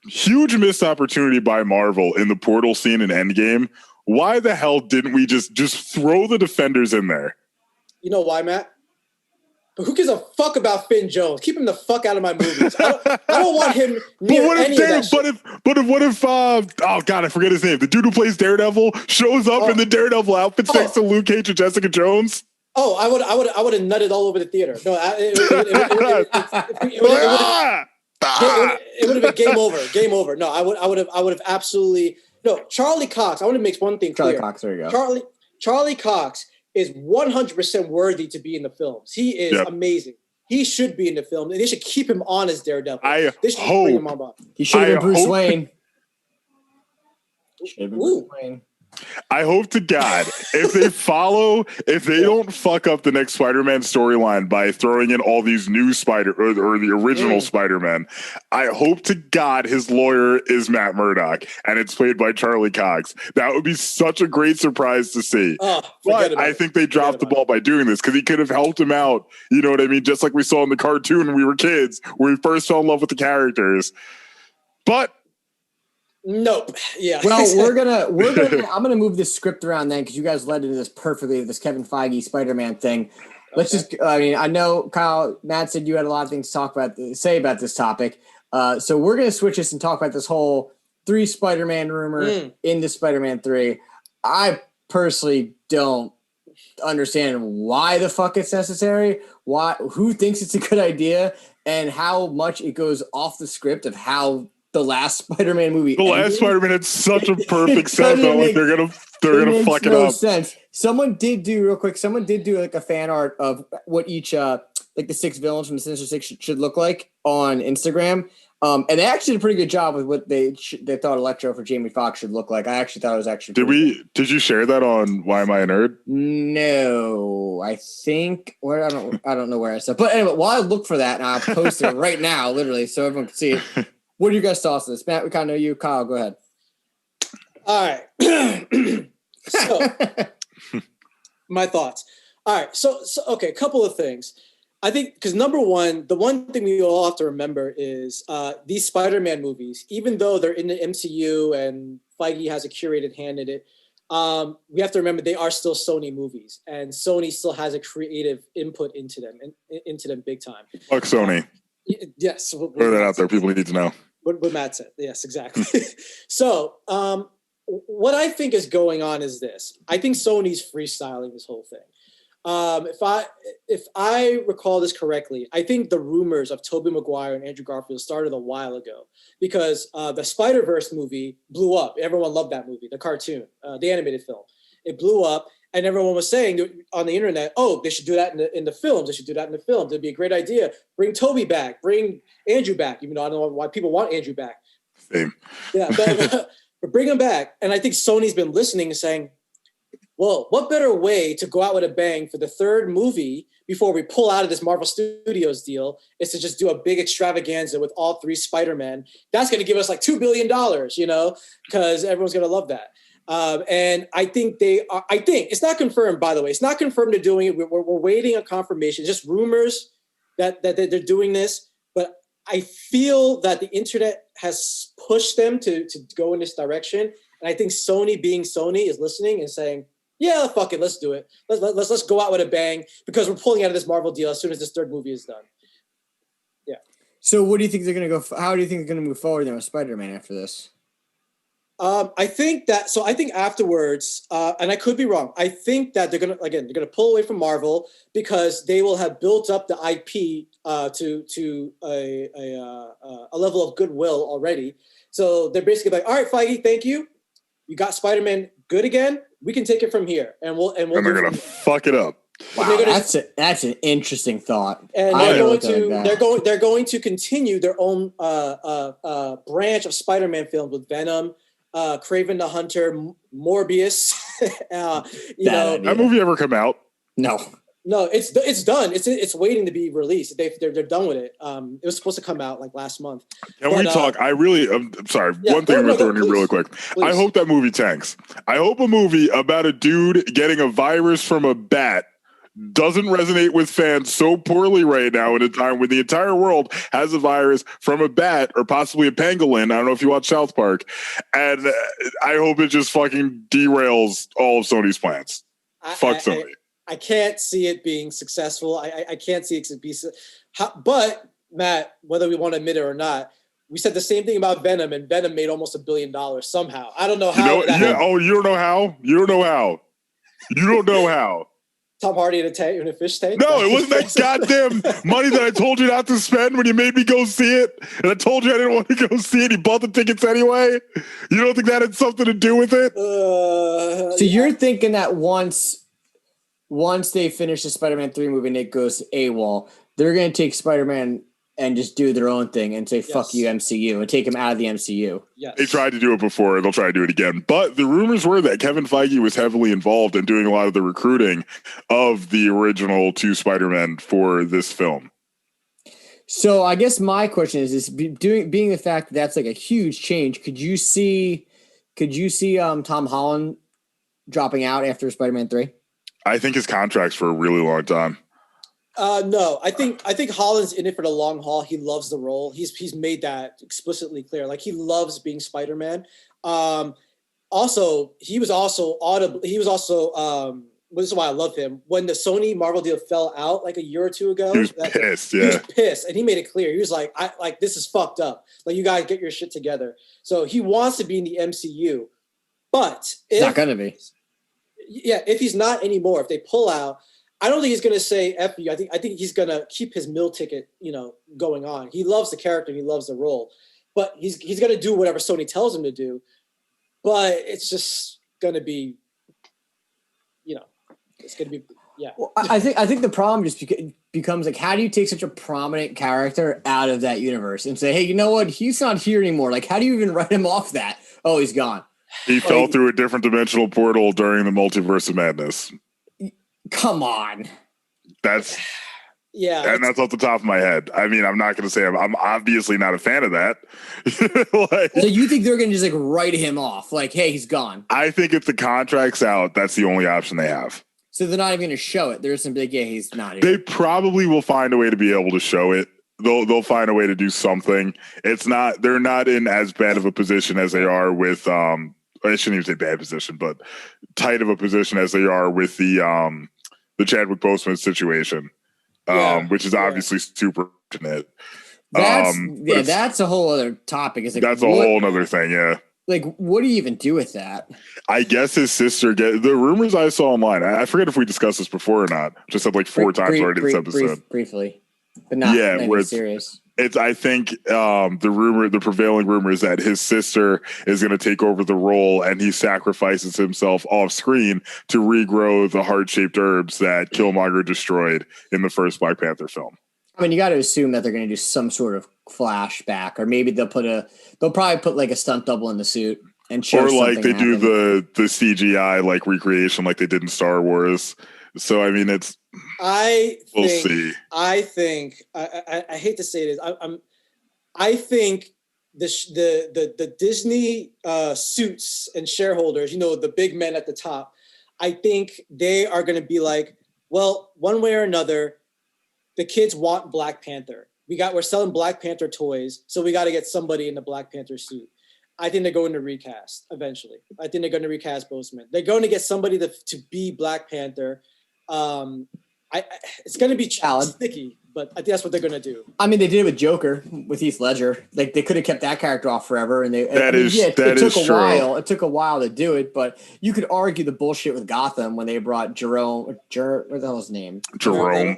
huge missed opportunity by Marvel in the portal scene in Endgame. Why the hell didn't we just throw the Defenders in there? You know why, Matt? But who gives a fuck about Finn Jones? Keep him the fuck out of my movies. I don't want him near any of that shit. What if oh God, I forget his name. The dude who plays Daredevil shows up in the Daredevil outfit next to Luke Cage and Jessica Jones. Oh, I would have nutted all over the theater. No, it would have been game over. No, I would have absolutely no. Charlie Cox. I want to make one thing clear. Charlie Cox, there you go. Charlie Cox is 100% worthy to be in the films. He is amazing. He should be in the film, and they should keep him on as Daredevil. They should bring him on. He should have been Bruce Wayne. I hope to God if they don't fuck up the next Spider-Man storyline by throwing in all these new or the original Spider-Man, I hope to God his lawyer is Matt Murdock and it's played by Charlie Cox. That would be such a great surprise to see. But I think they dropped the ball by doing this because he could have helped him out. You know what I mean? Just like we saw in the cartoon when we were kids, where we first fell in love with the characters. But Nope. Yeah. Well, I'm gonna move this script around then because you guys led into this perfectly. This Kevin Feige Spider-Man thing. Let's just. I mean, I know Kyle, Matt said you had a lot of things to say about this topic. So we're gonna switch this and talk about this whole 3 Spider-Man rumor into Spider-Man 3. I personally don't understand why the fuck it's necessary. Who thinks it's a good idea, and how much it goes off the script of how the last Spider-Man movie. The last Spider-Man had such a perfect sense that like they're gonna fuck it up. Sense. Someone did do like a fan art of what each like the 6 villains from the Sinister Six should look like on Instagram. And they actually did a pretty good job with what they thought Electro for Jamie Foxx should look like. I actually thought it was actually. Did you share that on Why Am I a Nerd? No, I think I don't know where I said. But anyway, while I look for that, and I'll post it right now, literally, so everyone can see it. What are you guys' thoughts on this? Matt, we kind of know you. Kyle, go ahead. All right. So, my thoughts. All right. So okay, a couple of things. I think because number one, the one thing we all have to remember is these Spider-Man movies, even though they're in the MCU and Feige has a curated hand in it, we have to remember they are still Sony movies, and Sony still has a creative input into them big time. Fuck Sony. Yes. Throw that out there. People need to know. What Matt said. Yes, exactly. So what I think is going on is this. I think Sony's freestyling this whole thing. If I recall this correctly, I think the rumors of Tobey Maguire and Andrew Garfield started a while ago because the Spider-Verse movie blew up. Everyone loved that movie, the cartoon, the animated film. It blew up, and everyone was saying on the internet, "Oh, they should do that in the films. They should do that in the films. It'd be a great idea. Bring Tobey back. Bring Andrew back. Even though I don't know why people want Andrew back. Same. Yeah, but bring him back." And I think Sony's been listening and saying, well, what better way to go out with a bang for the 3rd movie before we pull out of this Marvel Studios deal is to just do a big extravaganza with all 3 Spider-Men. That's going to give us like $2 billion, because everyone's going to love that. And I think it's not confirmed, by the way. It's not confirmed they're doing it. We're waiting on confirmation. It's just rumors that they're doing this. But I feel that the internet has pushed them to go in this direction. And I think Sony, being Sony, is listening and saying, yeah, fuck it, let's do it. Let's go out with a bang because we're pulling out of this Marvel deal as soon as this 3rd movie is done. Yeah. So what do you think they're going to go? How do you think they're going to move forward then with Spider-Man after this? I think afterwards, and I could be wrong, I think that they're going to pull away from Marvel because they will have built up the IP to a level of goodwill already. So they're basically like, all right, Feige, thank you. You got Spider-Man good again. We can take it from here, and they're gonna fuck it up. Wow, that's an interesting thought. And they're going to continue their own branch of Spider-Man films with Venom, Kraven the Hunter, Morbius. That movie ever come out? No, it's done. It's waiting to be released. They're done with it. It was supposed to come out like last month. Can we talk? I'm sorry. Yeah, one thing I'm throwing in really quick. Please. I hope that movie tanks. I hope a movie about a dude getting a virus from a bat doesn't resonate with fans so poorly right now in a time when the entire world has a virus from a bat or possibly a pangolin. I don't know if you watch South Park. And I hope it just fucking derails all of Sony's plans. Fuck Sony. I can't see it being successful. I can't see it be. But Matt, whether we want to admit it or not, we said the same thing about Venom, and Venom made almost $1 billion somehow. I don't know how. You don't know how? You don't know how? You don't know how? Tom Hardy in a fish tank? No, it wasn't that goddamn money that I told you not to spend when you made me go see it, and I told you I didn't want to go see it. You bought the tickets anyway. You don't think that had something to do with it? So you're thinking that once they finish the Spider-Man 3 movie and it goes AWOL, they're going to take Spider-Man and just do their own thing and say, fuck you, MCU, and take him out of the MCU. Yes. They tried to do it before. They'll try to do it again. But the rumors were that Kevin Feige was heavily involved in doing a lot of the recruiting of the original 2 Spider-Men for this film. So I guess my question is being the fact that that's like a huge change, could you see Tom Holland dropping out after Spider-Man 3? I think his contract's for a really long time. No, I think Holland's in it for the long haul. He loves the role. He's made that explicitly clear. Like he loves being Spider-Man. Also, he was also audible. He was also this is why I love him. When the Sony Marvel deal fell out like a year or two ago, he was pissed. He was pissed, and he made it clear. He was like, this is fucked up. Like, you guys get your shit together." So he wants to be in the MCU, but he's not gonna be. Yeah, if he's not anymore, if they pull out, I don't think he's gonna say "F you." I think he's gonna keep his meal ticket, going on. He loves the character, he loves the role, but he's gonna do whatever Sony tells him to do. But it's just gonna be, it's gonna be, yeah. Well, I think the problem just becomes like, how do you take such a prominent character out of that universe and say, hey, you know what? He's not here anymore. Like, how do you even write him off that? Oh, he's gone. He fell through a different dimensional portal during the Multiverse of Madness. Come on. That's yeah, and that's off the top of my head. I mean, I'm not going to say I'm obviously not a fan of that. So you think they're going to just like write him off? Like, hey, he's gone. I think if the contract's out, that's the only option they have. So they're not even going to show it. They're just going to be like, yeah, he's not here. They probably will find a way to be able to show it. They'll find a way to do something. They're not in as bad of a position as they are with I shouldn't even say bad position, but tight of a position as they are with the Chadwick Boseman situation, which is obviously super fortunate. That's a whole other topic. Is like, that's a whole other thing. Yeah. Like, what do you even do with that? I guess his sister the rumors I saw online. I forget if we discussed this before or not. Just said like 4 times already this episode. Briefly, but not where serious. I think the prevailing rumor is that his sister is going to take over the role, and he sacrifices himself off screen to regrow the heart-shaped herbs that Killmonger destroyed in the first Black Panther film. I mean, you got to assume that they're going to do some sort of flashback, or maybe they'll probably put like a stunt double in the suit and show, or like they do the CGI like recreation like they did in Star Wars. So I mean, we'll see. I think I hate to say this. I think the Disney suits and shareholders, the big men at the top, I think they are going to be like, well, one way or another, the kids want Black Panther. We're selling Black Panther toys, so we got to get somebody in the Black Panther suit. I think they're going to recast eventually. I think they're going to recast Boseman. They're going to get somebody to be Black Panther. It's going to be sticky, but I think that's what they're going to do. I mean, they did it with Joker with Heath Ledger. Like, they could have kept that character off forever, and it took a while to do it. But you could argue the bullshit with Gotham when they brought Jerome. What the hell is his name? Jerome.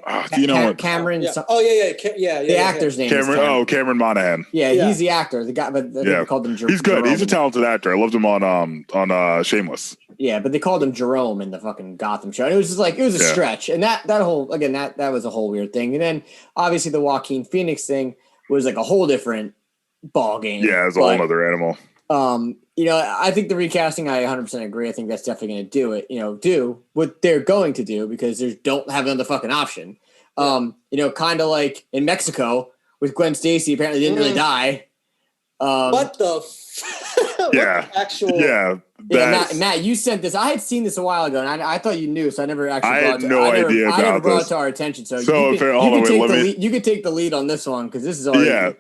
Cameron. Yeah. The actor's name. Cameron Monaghan. Yeah, he's the actor. The guy, but they called him Jerome. He's good. He's a talented actor. I loved him on Shameless. Yeah, but they called him Jerome in the fucking Gotham show. And it was just like, it was a stretch. And that was a whole weird thing. And then obviously the Joaquin Phoenix thing was like a whole different ball game. Yeah, it's a whole other animal. I think the recasting, I 100% agree. I think that's definitely going to do it, do what they're going to do because they don't have another fucking option. Kind of like in Mexico with Gwen Stacy, apparently didn't really die. What the Matt, you sent this. I had seen this a while ago, and I thought you knew, so I never actually. I had no idea about this. I never brought it to our attention. So you could take the lead on this one because this is already. Yeah.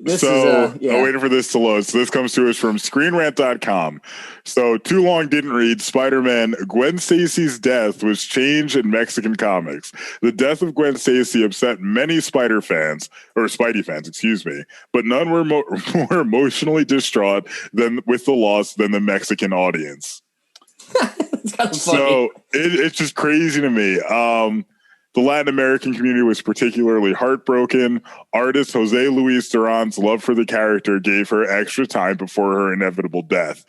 I'm waiting for this to load. So this comes to us from ScreenRant.com. So too long didn't read. Spider-Man Gwen Stacy's death was changed in Mexican comics. The death of Gwen Stacy upset many Spidey fans, but none were more emotionally distraught with the loss than the Mexican audience. It's kind of funny. So it's just crazy to me. The Latin American community was particularly heartbroken. Artist Jose Luis Duran's love for the character gave her extra time before her inevitable death.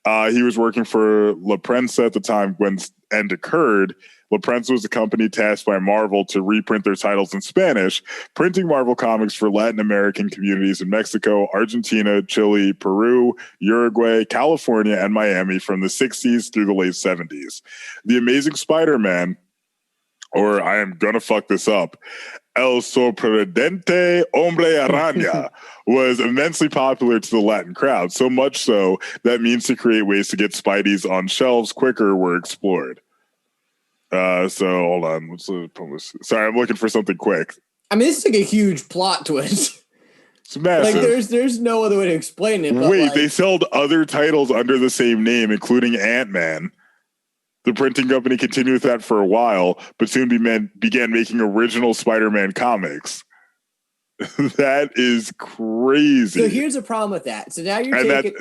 He was working for La Prensa at the time Gwen's end occurred. La Prensa was a company tasked by Marvel to reprint their titles in Spanish, printing Marvel comics for Latin American communities in Mexico, Argentina, Chile, Peru, Uruguay, California, and Miami from the 60s through the late 70s. The Amazing Spider-Man, or I am going to fuck this up, El Sorprendente Hombre Araña, was immensely popular to the Latin crowd, so much so that means to create ways to get Spideys on shelves quicker were explored. So hold on. Sorry, I'm looking for something quick. I mean, this is like a huge plot twist. It's massive. Like, there's no other way to explain it. But wait, they sold other titles under the same name, including Ant-Man. The printing company continued with that for a while, but soon began making original Spider-Man comics. That is crazy. So here's a problem with that. So now you're taking...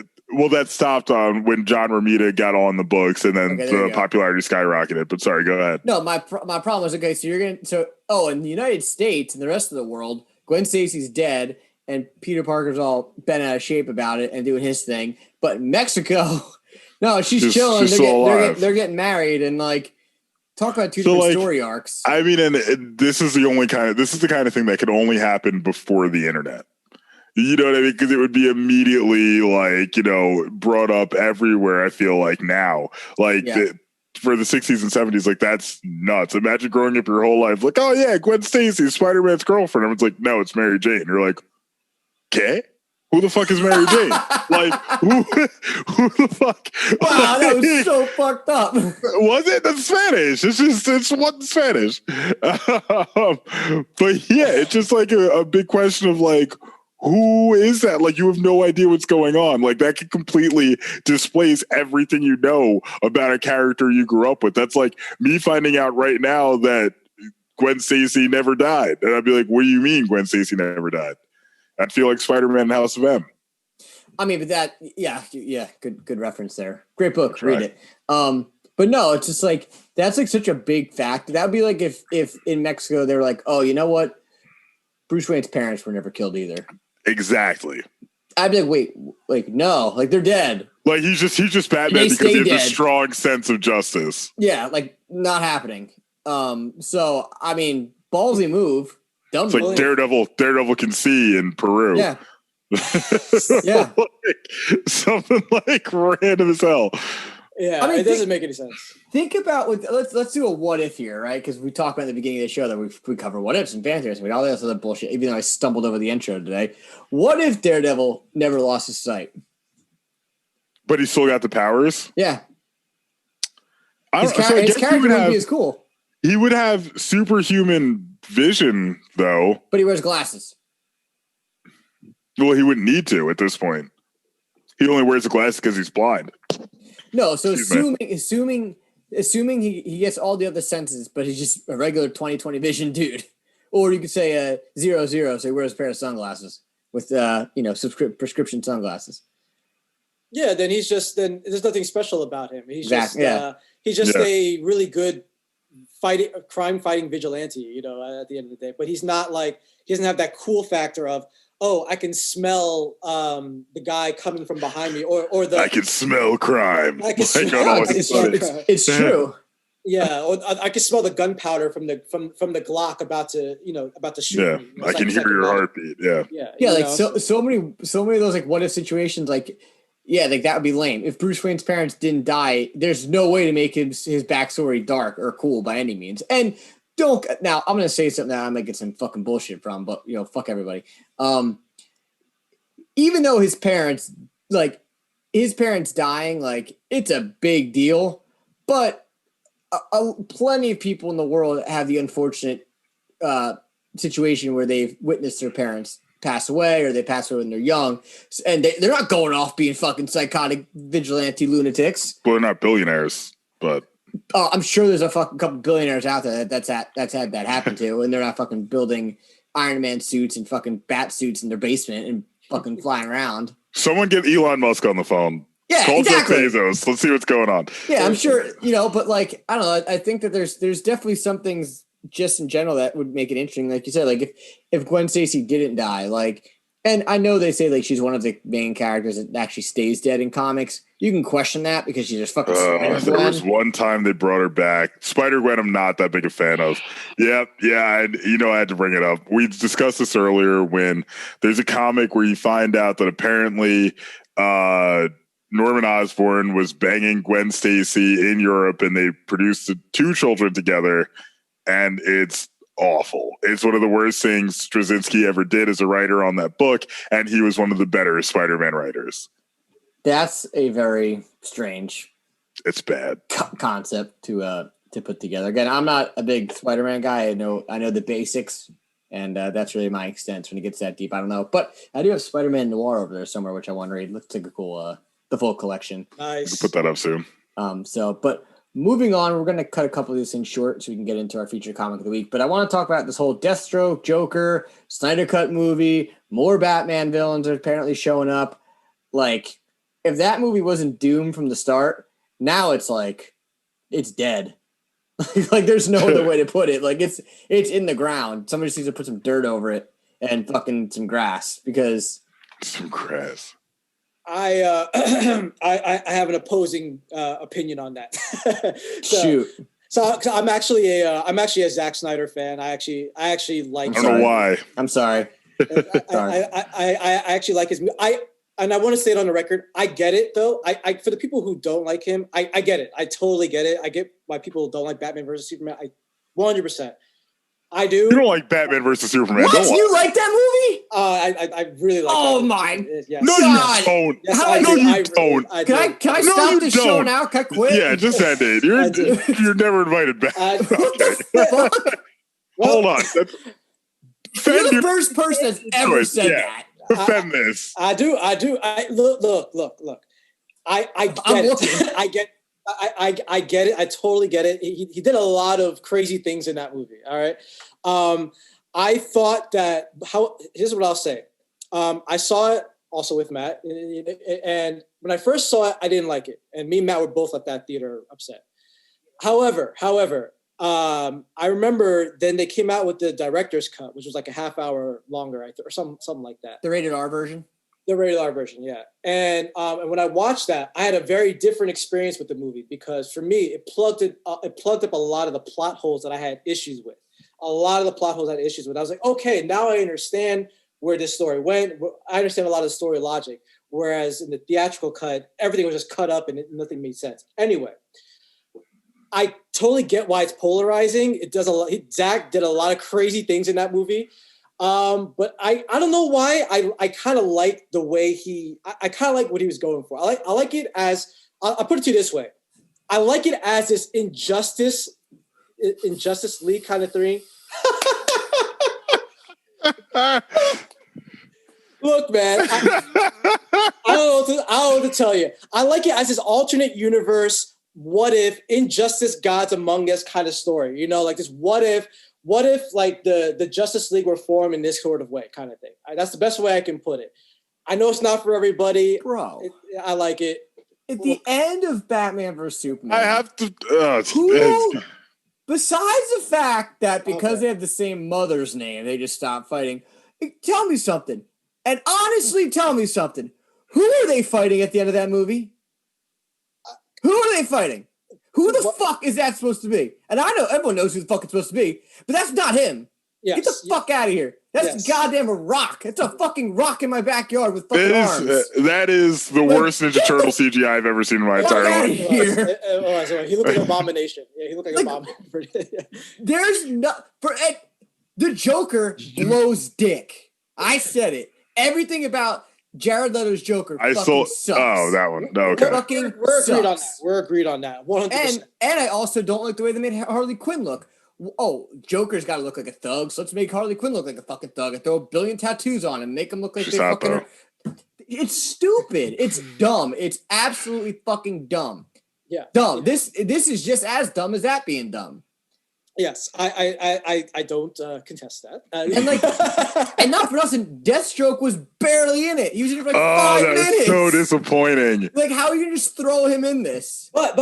that stopped on when John Romita got on the books, and then the popularity skyrocketed. But sorry, go ahead. No, my problem is, okay, so in the United States and the rest of the world, Gwen Stacy's dead, and Peter Parker's all bent out of shape about it and doing his thing. But in Mexico, no, she's chilling. They're getting married, and like, talk about two different story arcs. I mean, and this is the kind of thing that could only happen before the internet. You know what I mean? Because it would be immediately brought up everywhere. I feel like now, for the 60s and 70s, like, that's nuts. Imagine growing up your whole life like, oh yeah, Gwen Stacy, Spider-Man's girlfriend. Everyone's like, no, it's Mary Jane. You're like, okay, who the fuck is Mary Jane? Like, who the fuck? Wow, that was so fucked up. Was it? That's Spanish. It's one Spanish. But yeah, it's just like a big question of like, who is that? Like, you have no idea what's going on. Like, that could completely displace everything you know about a character you grew up with. That's like me finding out right now that Gwen Stacy never died. And I'd be like, what do you mean Gwen Stacy never died? I'd feel like Spider-Man House of M. I mean, but that, yeah, good reference there. Great book, read it. But no, it's just like, that's like such a big fact. That would be like if in Mexico they were like, oh, you know what? Bruce Wayne's parents were never killed either. Exactly. I'd be like, wait, like, no, like, they're dead. Like, he's just Batman because he has a strong sense of justice. Yeah, like, not happening. So I mean, ballsy move. Dumb. It's like Daredevil can see in Peru. Yeah. Yeah. Something like random as hell. Yeah, I mean, it doesn't make any sense. Think about let's do a what if here, right? Because we talked about at the beginning of the show that we cover what ifs and fan theories and all this other bullshit. Even though I stumbled over the intro today, what if Daredevil never lost his sight, but he still got the powers? Yeah, his character would be as cool. He would have superhuman vision, though. But he wears glasses. Well, he wouldn't need to at this point. He only wears the glasses because he's blind. No, so assuming he gets all the other senses, but he's just a regular 20/20 vision dude, or you could say 0/0, so he wears a pair of sunglasses with prescription sunglasses. Yeah, then there's nothing special about him. He's just a really good crime fighting vigilante. At the end of the day, but he's not like, he doesn't have that cool factor of, oh, I can smell the guy coming from behind me, or I can smell crime. It's true. Yeah, or I can smell the gunpowder from the Glock about to shoot me. I can hear your heartbeat. Yeah. Like so many of those like what if situations, like, yeah, like that would be lame. If Bruce Wayne's parents didn't die, there's no way to make his backstory dark or cool by any means. And now I'm gonna say something that I might get some fucking bullshit from, but fuck everybody. Even though his parents dying, like, it's a big deal, but plenty of people in the world have the unfortunate situation where they've witnessed their parents pass away, or they pass away when they're young, and they're not going off being fucking psychotic vigilante lunatics. Well, they're not billionaires, but I'm sure there's a fucking couple billionaires out there that's had that happen to, and they're not fucking building Iron Man suits and fucking bat suits in their basement and fucking flying around. Someone get Elon Musk on the phone. Yeah, call exactly. Jeff Bezos. Let's see what's going on. Yeah, I'm sure, but like, I don't know. I think that there's definitely some things just in general that would make it interesting. Like you said, like if Gwen Stacy didn't die, like, and I know they say like she's one of the main characters that actually stays dead in comics. You can question that because she's just fucking There was one time they brought her back. Spider-Gwen, I'm not that big a fan of. Yeah, I had to bring it up. We discussed this earlier when there's a comic where you find out that apparently Norman Osborn was banging Gwen Stacy in Europe, and they produced 2 children together, and it's awful. It's one of the worst things Straczynski ever did as a writer on that book, and he was one of the better Spider-Man writers. That's a very strange. It's bad concept to to put together. Again, I'm not a big Spider-Man guy. I know the basics, and that's really my extent. When it gets that deep, I don't know. But I do have Spider-Man Noir over there somewhere, which I want to read. Looks like a cool, the full collection. Nice. Put that up soon. But moving on, we're going to cut a couple of these things short so we can get into our featured comic of the week. But I want to talk about this whole Deathstroke, Joker, Snyder Cut movie. More Batman villains are apparently showing up. Like, if that movie wasn't doomed from the start, now it's like, it's dead. Like, there's no other way to put it. Like, it's in the ground. Somebody just needs to put some dirt over it and fucking some grass because some grass. I have an opposing opinion on that. Shoot. So I'm actually a Zack Snyder fan. I actually like. I don't know why. I'm sorry. I actually like his. And I want to say it on the record. I get it though. I for the people who don't like him, I get it. I totally get it. I get why people don't like Batman versus Superman. 100%. I do. You don't like Batman versus Superman? What? You like that movie? I really like. Oh that my! Yes. No, you don't. Yes, No, you don't. Can I stop this show now? Can I quit? Yeah, just end it. You're never invited back. Hold on. You're the first person that's ever said that. Defend this. I do. Look. I get it. I get it. I totally get it. He did a lot of crazy things in that movie. All right. I thought that here's what I'll say. I saw it also with Matt, and when I first saw it, I didn't like it, and me and Matt were both at that theater upset. However, I remember then they came out with the director's cut, which was like a half hour longer, or something like that. The rated R version. The rated R version, yeah. And when I watched that, I had a very different experience with the movie because for me, it plugged up a lot of the plot holes that I had issues with. I was like, okay, now I understand where this story went. I understand a lot of the story logic. Whereas in the theatrical cut, everything was just cut up and nothing made sense. Anyway, I totally get why it's polarizing. It does a lot. Zach did a lot of crazy things in that movie. But I don't know why I kind of like the way I kind of like what he was going for. I like it as, I'll put it to you this way. I like it as this Injustice League kind of thing. Look, man, I don't know what to tell you. I like it as this alternate universe. What if Injustice Gods Among Us kind of story? You know, like this. What if like the Justice League were formed in this sort of way, kind of thing. That's the best way I can put it. I know it's not for everybody, bro. I like it. At the end of Batman vs Superman, I have to. Besides the fact that because they have the same mother's name, they just stopped fighting. Tell me something, and honestly, tell me something. Who are they fighting at the end of that movie? Who are they fighting? Who the fuck is that supposed to be? And I know everyone knows who the fuck it's supposed to be, but that's not him. Yes, Get the fuck out of here. That's goddamn a rock. It's a fucking rock in my backyard with fucking arms. That is the worst Ninja Turtle CGI I've ever seen in my entire life. He looked like an abomination. Yeah, he looked like an abomination. There's the Joker blows dick. I said it. Everything about Jared Leto's Joker sucks. Oh, that one. No, okay. We're agreed on that. 100%. And I also don't like the way they made Harley Quinn look. Oh, Joker's got to look like a thug, so let's make Harley Quinn look like a fucking thug and throw a billion tattoos on him, make him look like they fucking. It's stupid. It's dumb. It's absolutely fucking dumb. Yeah, dumb. This is just as dumb as that being dumb. Yes, I don't contest that. And not for nothing, Deathstroke was barely in it. He was in it for like 5 minutes. That's so disappointing. Like, how are you gonna just throw him in this? But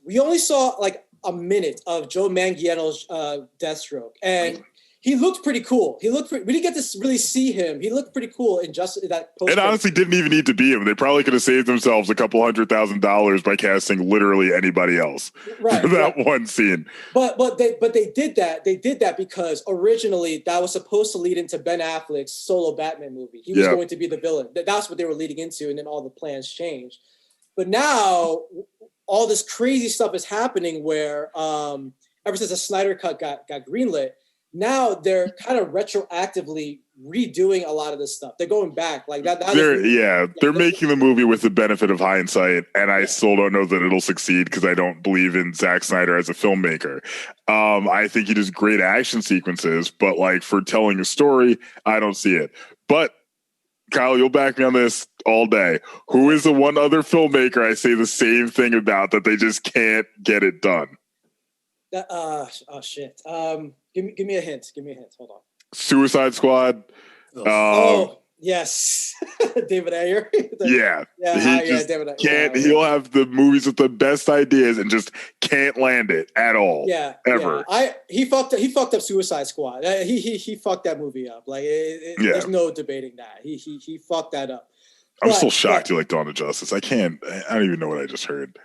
we only saw like a minute of Joe Manganiello's Deathstroke, and he looked pretty cool. We didn't get to really see him. He looked pretty cool in just that. It honestly didn't even need to be him. They probably could have saved themselves a couple $100,000 by casting literally anybody else for that one scene. But they did that. They did that because originally that was supposed to lead into Ben Affleck's solo Batman movie. He was going to be the villain. That's what they were leading into, and then all the plans changed. But now all this crazy stuff is happening where ever since the Snyder Cut got greenlit, now they're kind of retroactively redoing a lot of this stuff. They're going back like that. They're making the movie with the benefit of hindsight, and I still don't know that it'll succeed because I don't believe in Zack Snyder as a filmmaker. I think he does great action sequences, but like for telling a story, I don't see it. But Kyle, you'll back me on this all day. Who is the one other filmmaker I say the same thing about that they just can't get it done? Shit. Give me a hint. Hold on. Suicide Squad. Yes. David Ayer. Yeah. David Ayer. He'll have the movies with the best ideas and just can't land it at all. Yeah. Ever. Yeah. He fucked up Suicide Squad. He fucked that movie up. Like there's no debating that. He fucked that up. I'm still shocked you like Dawn of Justice. I don't even know what I just heard.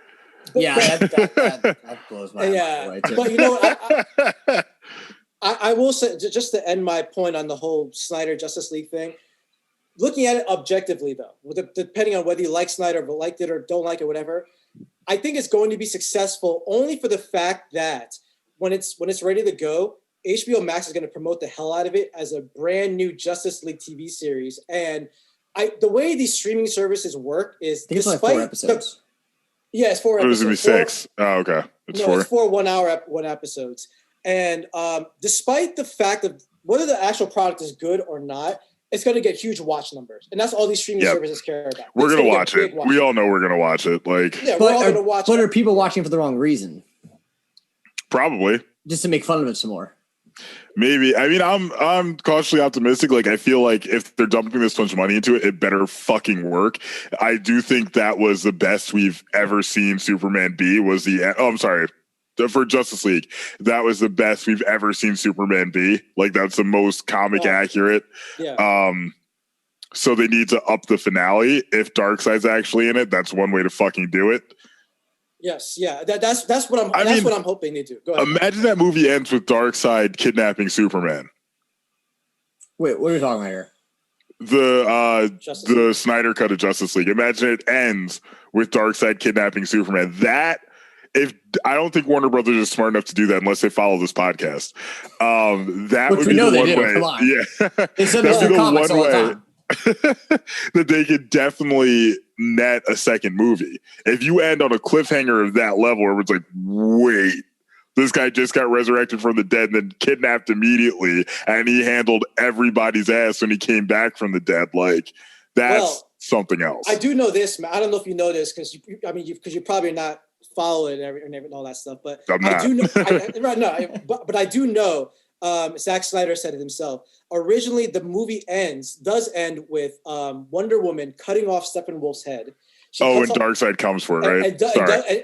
That blows my mind. Right there. But you know what? I will say, just to end my point on the whole Snyder Justice League thing, looking at it objectively, though, depending on whether you like Snyder, but liked it or don't like it, whatever, I think it's going to be successful only for the fact that when it's ready to go, HBO Max is going to promote the hell out of it as a brand new Justice League TV series. And the way these streaming services work is, it's like 4 episodes. It's 4 episodes. It was going to be 6. Oh, okay. It's 4 1 episodes. And despite the fact of whether the actual product is good or not, it's going to get huge watch numbers. And that's all these streaming services care about. We're going to watch it. We all know we're going to watch it. We're all going to watch it. But are people watching for the wrong reason? Probably. Just to make fun of it some more. Maybe. I mean, I'm cautiously optimistic. Like, I feel like if they're dumping this much money into it, it better fucking work. I do think that was the best we've ever seen Superman be. For Justice League, that was the best we've ever seen Superman be. Like, that's the most comic accurate. Yeah. So they need to up the finale. If Darkseid's actually in it, that's one way to fucking do it. Yes, yeah. That's what I'm hoping they do. Go ahead. Imagine that movie ends with Darkseid kidnapping Superman. Wait, what are you talking about here? The Snyder cut of Justice League. Imagine it ends with Darkseid kidnapping Superman. I don't think Warner Brothers is smart enough to do that unless they follow this podcast. That would be the one way. Come on. Yeah, they said this in the comics all the time. That they could definitely net a second movie. If you end on a cliffhanger of that level where it's like, wait, this guy just got resurrected from the dead and then kidnapped immediately, and he handled everybody's ass when he came back from the dead. Like, that's something else. I do know this, man. I don't know if you know this because you're probably not following it and all that stuff. But I do know. But I do know. Zack Snyder said it himself. Originally, the movie does end with Wonder Woman cutting off Steppenwolf's head. And Darkseid comes for it, right?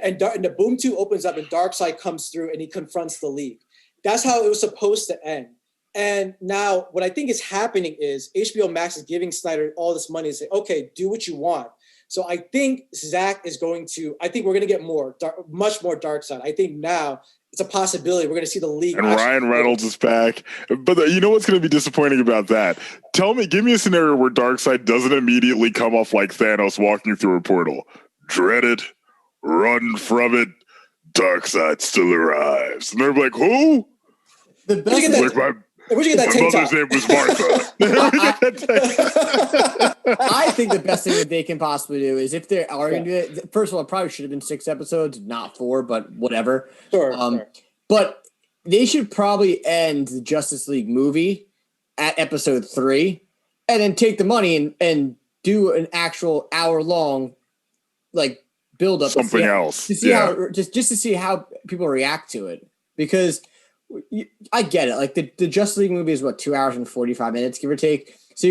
And the Boom 2 opens up and Darkseid comes through and he confronts the League. That's how it was supposed to end. And now what I think is happening is HBO Max is giving Snyder all this money and say, okay, do what you want. So I think we're going to get much more Darkseid. I think now it's a possibility. We're going to see the League. And Ryan Reynolds is back. But you know what's going to be disappointing about that? Give me a scenario where Darkseid doesn't immediately come off like Thanos walking through a portal. Dread it, run from it, Darkseid still arrives. And they're like, who? The best where'd you get that tank top? My mother's name was Martha. I think the best thing that they can possibly do is if they are going to do it. First of all, it probably should have been 6 episodes, not 4, but whatever. Sure. But they should probably end the Justice League movie at episode 3, and then take the money and do an actual hour-long build up. Something else to see how just to see how people react to it, because I get it. Like the Justice League movie is 2 hours and 45 minutes, give or take. So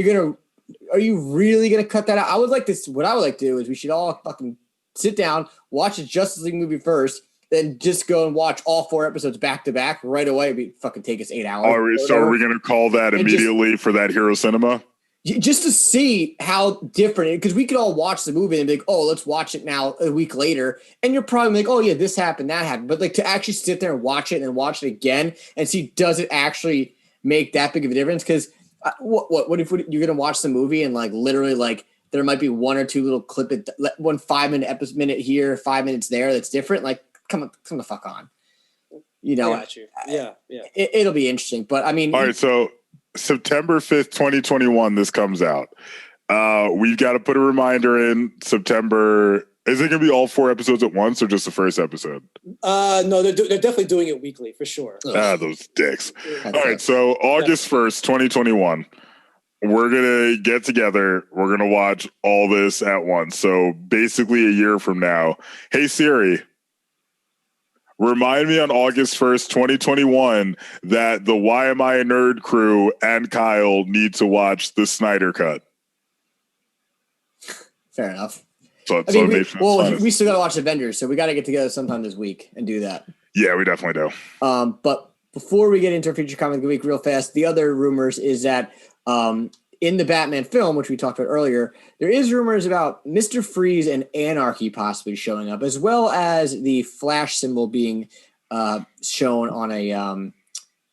are you really gonna cut that out? What I would like to do is we should all fucking sit down, watch the Justice League movie first, then just go and watch all 4 episodes back to back right away. It'd fucking take us 8 hours. So are we gonna call that immediately for that Hero Cinema? Just to see how different, because we could all watch the movie and be like, oh, let's watch it now a week later. And you're probably like, oh yeah, this happened, that happened. But to actually sit there and watch it and then watch it again and see, does it actually make that big of a difference? Because what if you're going to watch the movie and literally there might be 1 or 2 little clip, 1 5-minute minute here, 5 minutes there that's different. Come the fuck on. you know, I got you. Yeah. It'll be interesting. But I mean, all right. So September 5th, 2021, this comes out. We've got to put a reminder in September. Is it going to be all 4 episodes at once or just the first episode? No, they're definitely doing it weekly for sure. Those dicks. All right. So August 1st, 2021. We're going to get together. We're going to watch all this at once. So basically a year from now. Hey, Siri, remind me on August 1st, 2021 that the Why Am I a Nerd crew and Kyle need to watch the Snyder Cut. Fair enough. So we still got to watch Avengers, so we got to get together sometime this week and do that. Yeah, we definitely do. But before we get into our feature comic of the week real fast, the other rumors is that in the Batman film, which we talked about earlier, there is rumors about Mr. Freeze and Anarchy possibly showing up, as well as the Flash symbol being shown on a,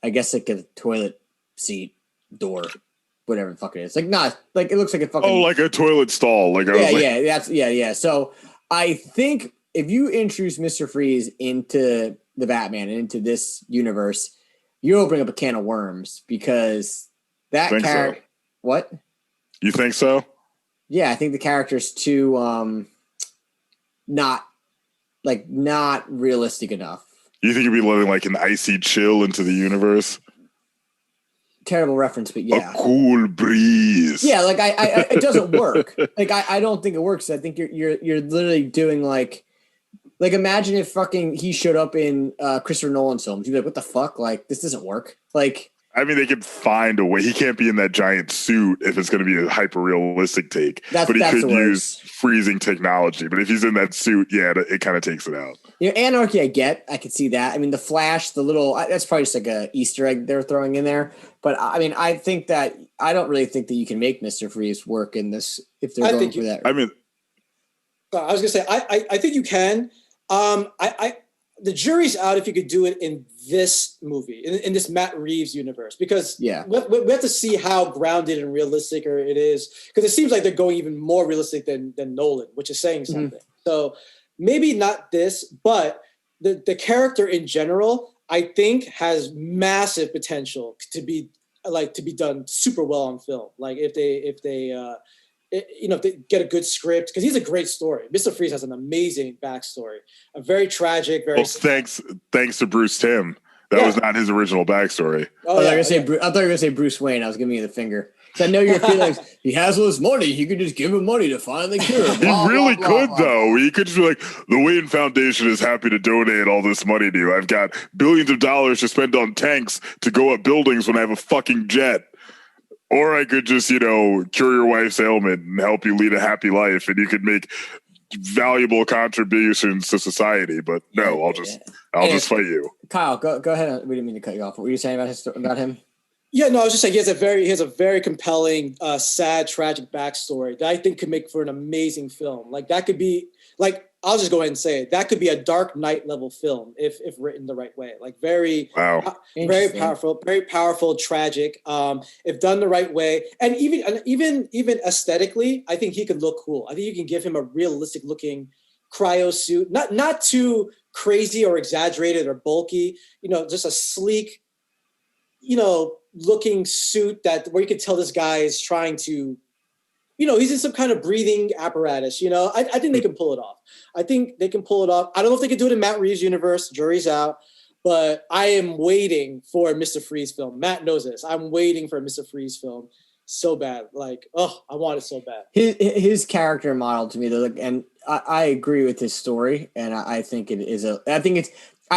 I guess like a toilet seat door, whatever the fuck it is. Like not like it looks like a fucking like a toilet stall. Yeah. So I think if you introduce Mr. Freeze into the Batman and into this universe, you're opening up a can of worms because that character. So. What? You think so? Yeah, I think the character's too not realistic enough. You think you'd be letting like an icy chill into the universe? Terrible reference, but yeah. A cool breeze. Yeah, like I it doesn't work. Like I don't think it works. I think you're literally doing like imagine if fucking he showed up in Christopher Nolan's films. You'd be like, what the fuck? Like this doesn't work. Like I mean, they could find a way. He can't be in that giant suit if it's going to be a hyper-realistic take. But he could use freezing technology. But if he's in that suit, yeah, it kind of takes it out. You know, Anarchy, I could see that. I mean, the Flash, that's probably just like a Easter egg they're throwing in there. But I mean, I don't really think that you can make Mr. Freeze work in this if they're going for that. I mean, I was going to say, I think you can. The jury's out if you could do it in this movie, in this Matt Reeves universe, because we have to see how grounded and realistic it is, because it seems like they're going even more realistic than Nolan, which is saying something. So maybe not this, but the character in general, I think, has massive potential to be done super well on film. Like if they get a good script, because he's a great story. Mr. Freeze has an amazing backstory, a very tragic, thanks to Bruce Timm. That was not his original backstory. I thought you were going to say Bruce Wayne. I was giving you the finger. So I know your feelings. He has all this money. He could just give him money to finally cure him. He really could, though. He could just be like, the Wayne Foundation is happy to donate all this money to you. I've got billions of dollars to spend on tanks to go up buildings when I have a fucking jet. Or I could just, cure your wife's ailment and help you lead a happy life, and you could make valuable contributions to society. But no, I'll just fight you. Kyle, go ahead. We didn't mean to cut you off. What were you saying about him? Yeah, no, I was just saying he has a very compelling, sad, tragic backstory that I think could make for an amazing film. Like that could be I'll just go ahead and say it. That could be a Dark Knight level film if written the right way. Like very powerful, tragic. If done the right way, and even aesthetically, I think he could look cool. I think you can give him a realistic looking cryo suit, not too crazy or exaggerated or bulky. Just a sleek, looking suit where you can tell this guy is trying to. He's in some kind of breathing apparatus, I think they can pull it off. I think they can pull it off. I don't know if they can do it in Matt Reeves' universe. Jury's out. But I am waiting for a Mr. Freeze film. Matt knows this. I'm waiting for a Mr. Freeze film so bad. I want it so bad. His character model to me, though, and I agree with his story. And I think it is I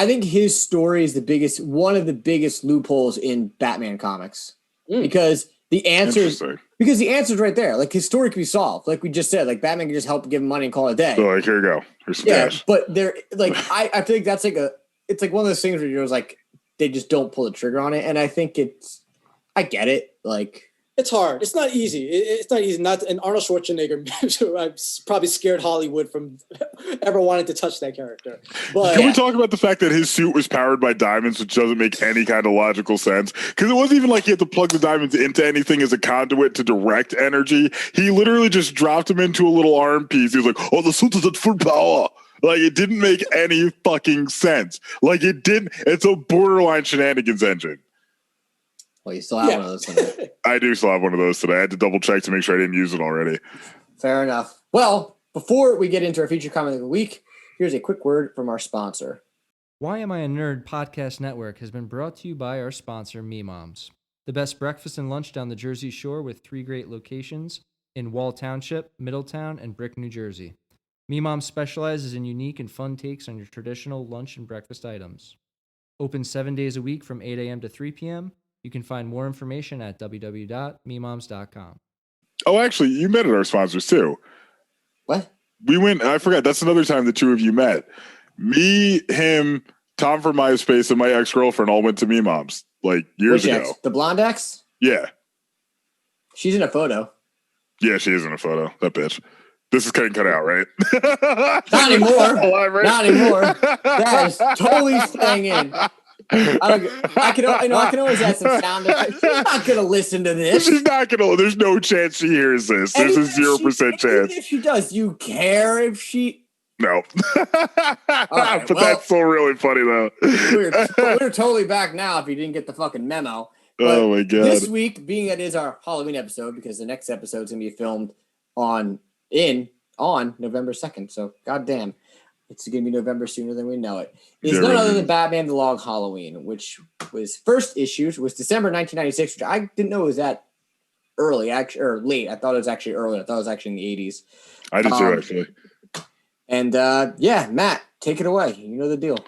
think his story is one of the biggest loopholes in Batman comics. Because the answer's right there. Like his story can be solved. Like we just said, like Batman can just help give him money and call it a day. So here you go. Here's some cash. But I feel like that's it's like one of those things where you're like, they just don't pull the trigger on it. And I think I get it. Like it's hard. It's not easy. It's not easy. And Arnold Schwarzenegger probably scared Hollywood from ever wanting to touch that character. But can we talk about the fact that his suit was powered by diamonds, which doesn't make any kind of logical sense? Because it wasn't even like he had to plug the diamonds into anything as a conduit to direct energy. He literally just dropped them into a little arm piece. He was like, "Oh, the suit is at full power." Like, it didn't make any fucking sense. Like, it didn't. It's a borderline shenanigans engine. Well, you still have one of those today. I do still have one of those today. I had to double check to make sure I didn't use it already. Fair enough. Well, before we get into our feature comment of the week, here's a quick word from our sponsor. Why Am I a Nerd podcast network has been brought to you by our sponsor, Me Moms. The best breakfast and lunch down the Jersey Shore with 3 great locations in Wall Township, Middletown, and Brick, New Jersey. Me Moms specializes in unique and fun takes on your traditional lunch and breakfast items. Open 7 days a week from 8 a.m. to 3 p.m. You can find more information at www.memoms.com. Oh, actually, you met at our sponsors too. What? We went, I forgot, that's another time the two of you met. Me, him, Tom from MySpace, and my ex-girlfriend all went to Me Moms, like, years ago. Ex? The blonde ex? Yeah. She's in a photo. Yeah, she is in a photo. That bitch. This is cut out, right? Not anymore. Not anymore. That is totally staying in. I can always add some sound effects. She's not gonna listen to this. She's not gonna. There's no chance she hears this. There's a 0% chance. If she does, you care if she? No. Right, but that's still really funny though. We're totally back now. If you didn't get the fucking memo. But oh my god! This week, being that is our Halloween episode, because the next episode is gonna be filmed on November 2nd. So goddamn. It's going to be November sooner than we know it. It's none other than Batman The Long Halloween, which was first issued, was December 1996, which I didn't know was that early, actually, or late. I thought it was actually early. I thought it was actually in the 80s. I did too, actually. And Matt, take it away. You know the deal.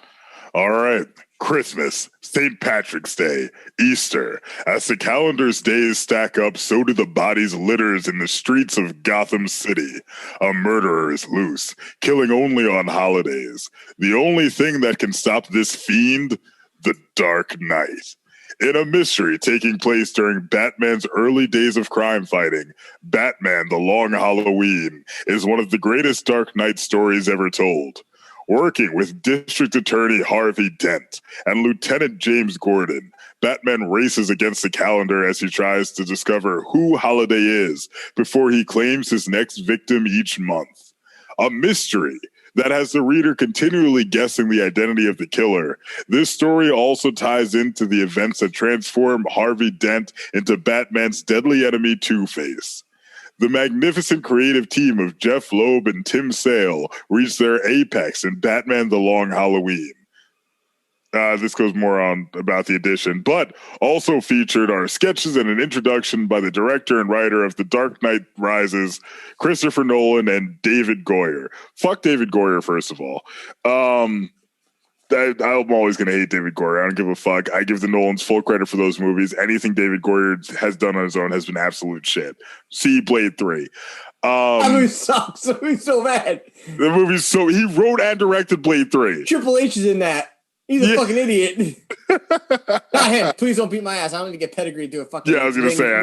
All right. Christmas, St. Patrick's Day, Easter. As the calendar's days stack up, so do the bodies litters in the streets of Gotham City. A murderer is loose, killing only on holidays. The only thing that can stop this fiend? The Dark Knight. In a mystery taking place during Batman's early days of crime fighting, Batman The Long Halloween is one of the greatest Dark Knight stories ever told. Working with District Attorney Harvey Dent and Lieutenant James Gordon, Batman races against the calendar as he tries to discover who Holiday is before he claims his next victim each month. A mystery that has the reader continually guessing the identity of the killer. This story also ties into the events that transform Harvey Dent into Batman's deadly enemy, Two-Face. The magnificent creative team of Jeff Loeb and Tim Sale reached their apex in Batman The Long Halloween. This goes more on about the edition, but also featured our sketches and an introduction by the director and writer of The Dark Knight Rises, Christopher Nolan and David Goyer. Fuck David Goyer, first of all. I'm always going to hate David Goyer. I don't give a fuck. I give the Nolans full credit for those movies. Anything David Goyer has done on his own has been absolute shit. See Blade 3. That movie sucks. That movie's so bad. The movie's so... He wrote and directed Blade 3. Triple H is in that. He's a fucking idiot. Not him. Please don't beat my ass. I don't need to get pedigree to do a fucking I was going to say, I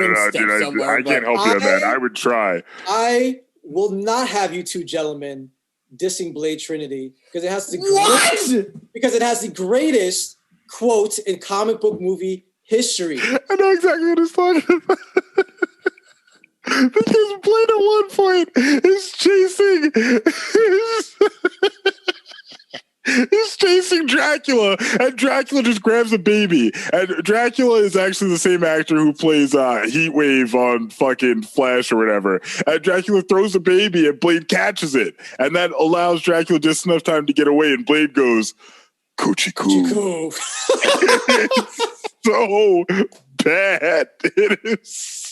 can't help you on that. I would try. I will not have you two gentlemen dissing Blade Trinity because it has the greatest quote in comic book movie history. I know exactly what he's talking about. Because Blade at one point is chasing he's chasing Dracula, and Dracula just grabs a baby. And Dracula is actually the same actor who plays Heatwave on fucking Flash or whatever. And Dracula throws a baby, and Blade catches it. And that allows Dracula just enough time to get away. And Blade goes, Coochie coo. So bad. It is.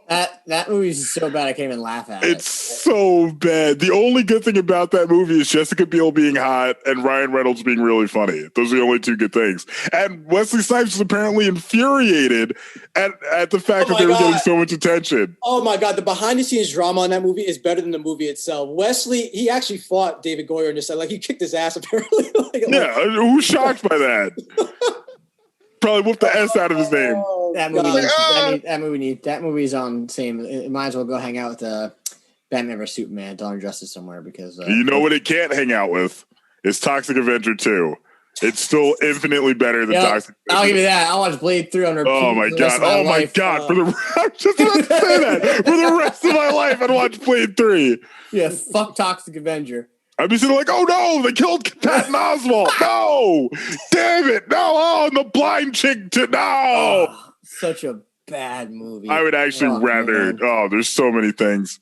That movie's so bad I can't even laugh at it. It's so bad. The only good thing about that movie is Jessica Biel being hot and Ryan Reynolds being really funny. Those are the only two good things. And Wesley Snipes is apparently infuriated at the fact that they were getting so much attention. Oh my God, the behind the scenes drama on that movie is better than the movie itself. Wesley, he actually fought David Goyer and just said, like, he kicked his ass apparently. Who's shocked by that? Probably whooped the S out of his name. That movie's on same. It might as well go hang out with Batman vs Superman, Dawn of Justice somewhere because you know what it can't hang out with is Toxic Avenger 2. It's still infinitely better than Toxic Avenger. I'll give you that. I'll watch Blade 3 on repeat. Oh my god! I'm just about to say that. For the rest of my life, I'd watch Blade 3. Yeah, fuck Toxic Avenger. I'd be sitting like, oh no, they killed Patton Oswalt. No, damn it. No, oh, and the blind chick to no. Oh, such a bad movie. I would actually rather, there's so many things.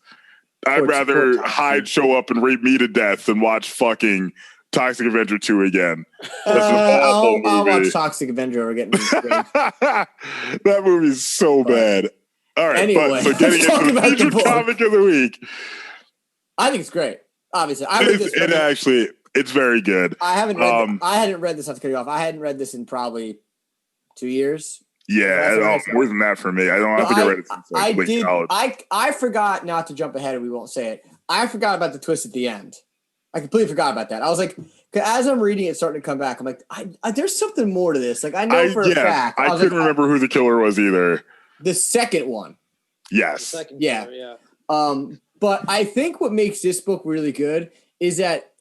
I'd rather Hyde show up and rape me to death than watch fucking Toxic Avenger 2 again. That's an awful movie. I'll watch Toxic Avenger or getting that movie's so bad. All right, anyway, so getting into the featured comic of the week. I think it's great. Obviously, it's very good. I hadn't read this. Not to cut you off. I hadn't read this in probably 2 years. Yeah, more than that for me. I think I read it since late college. I forgot, not to jump ahead and we won't say it. I forgot about the twist at the end. I completely forgot about that. I was like, as I'm reading it, starting to come back, I'm like, there's something more to this. Like, I know for a fact. I couldn't remember who the killer was either. The second one. Yes. Yeah. But I think what makes this book really good is that,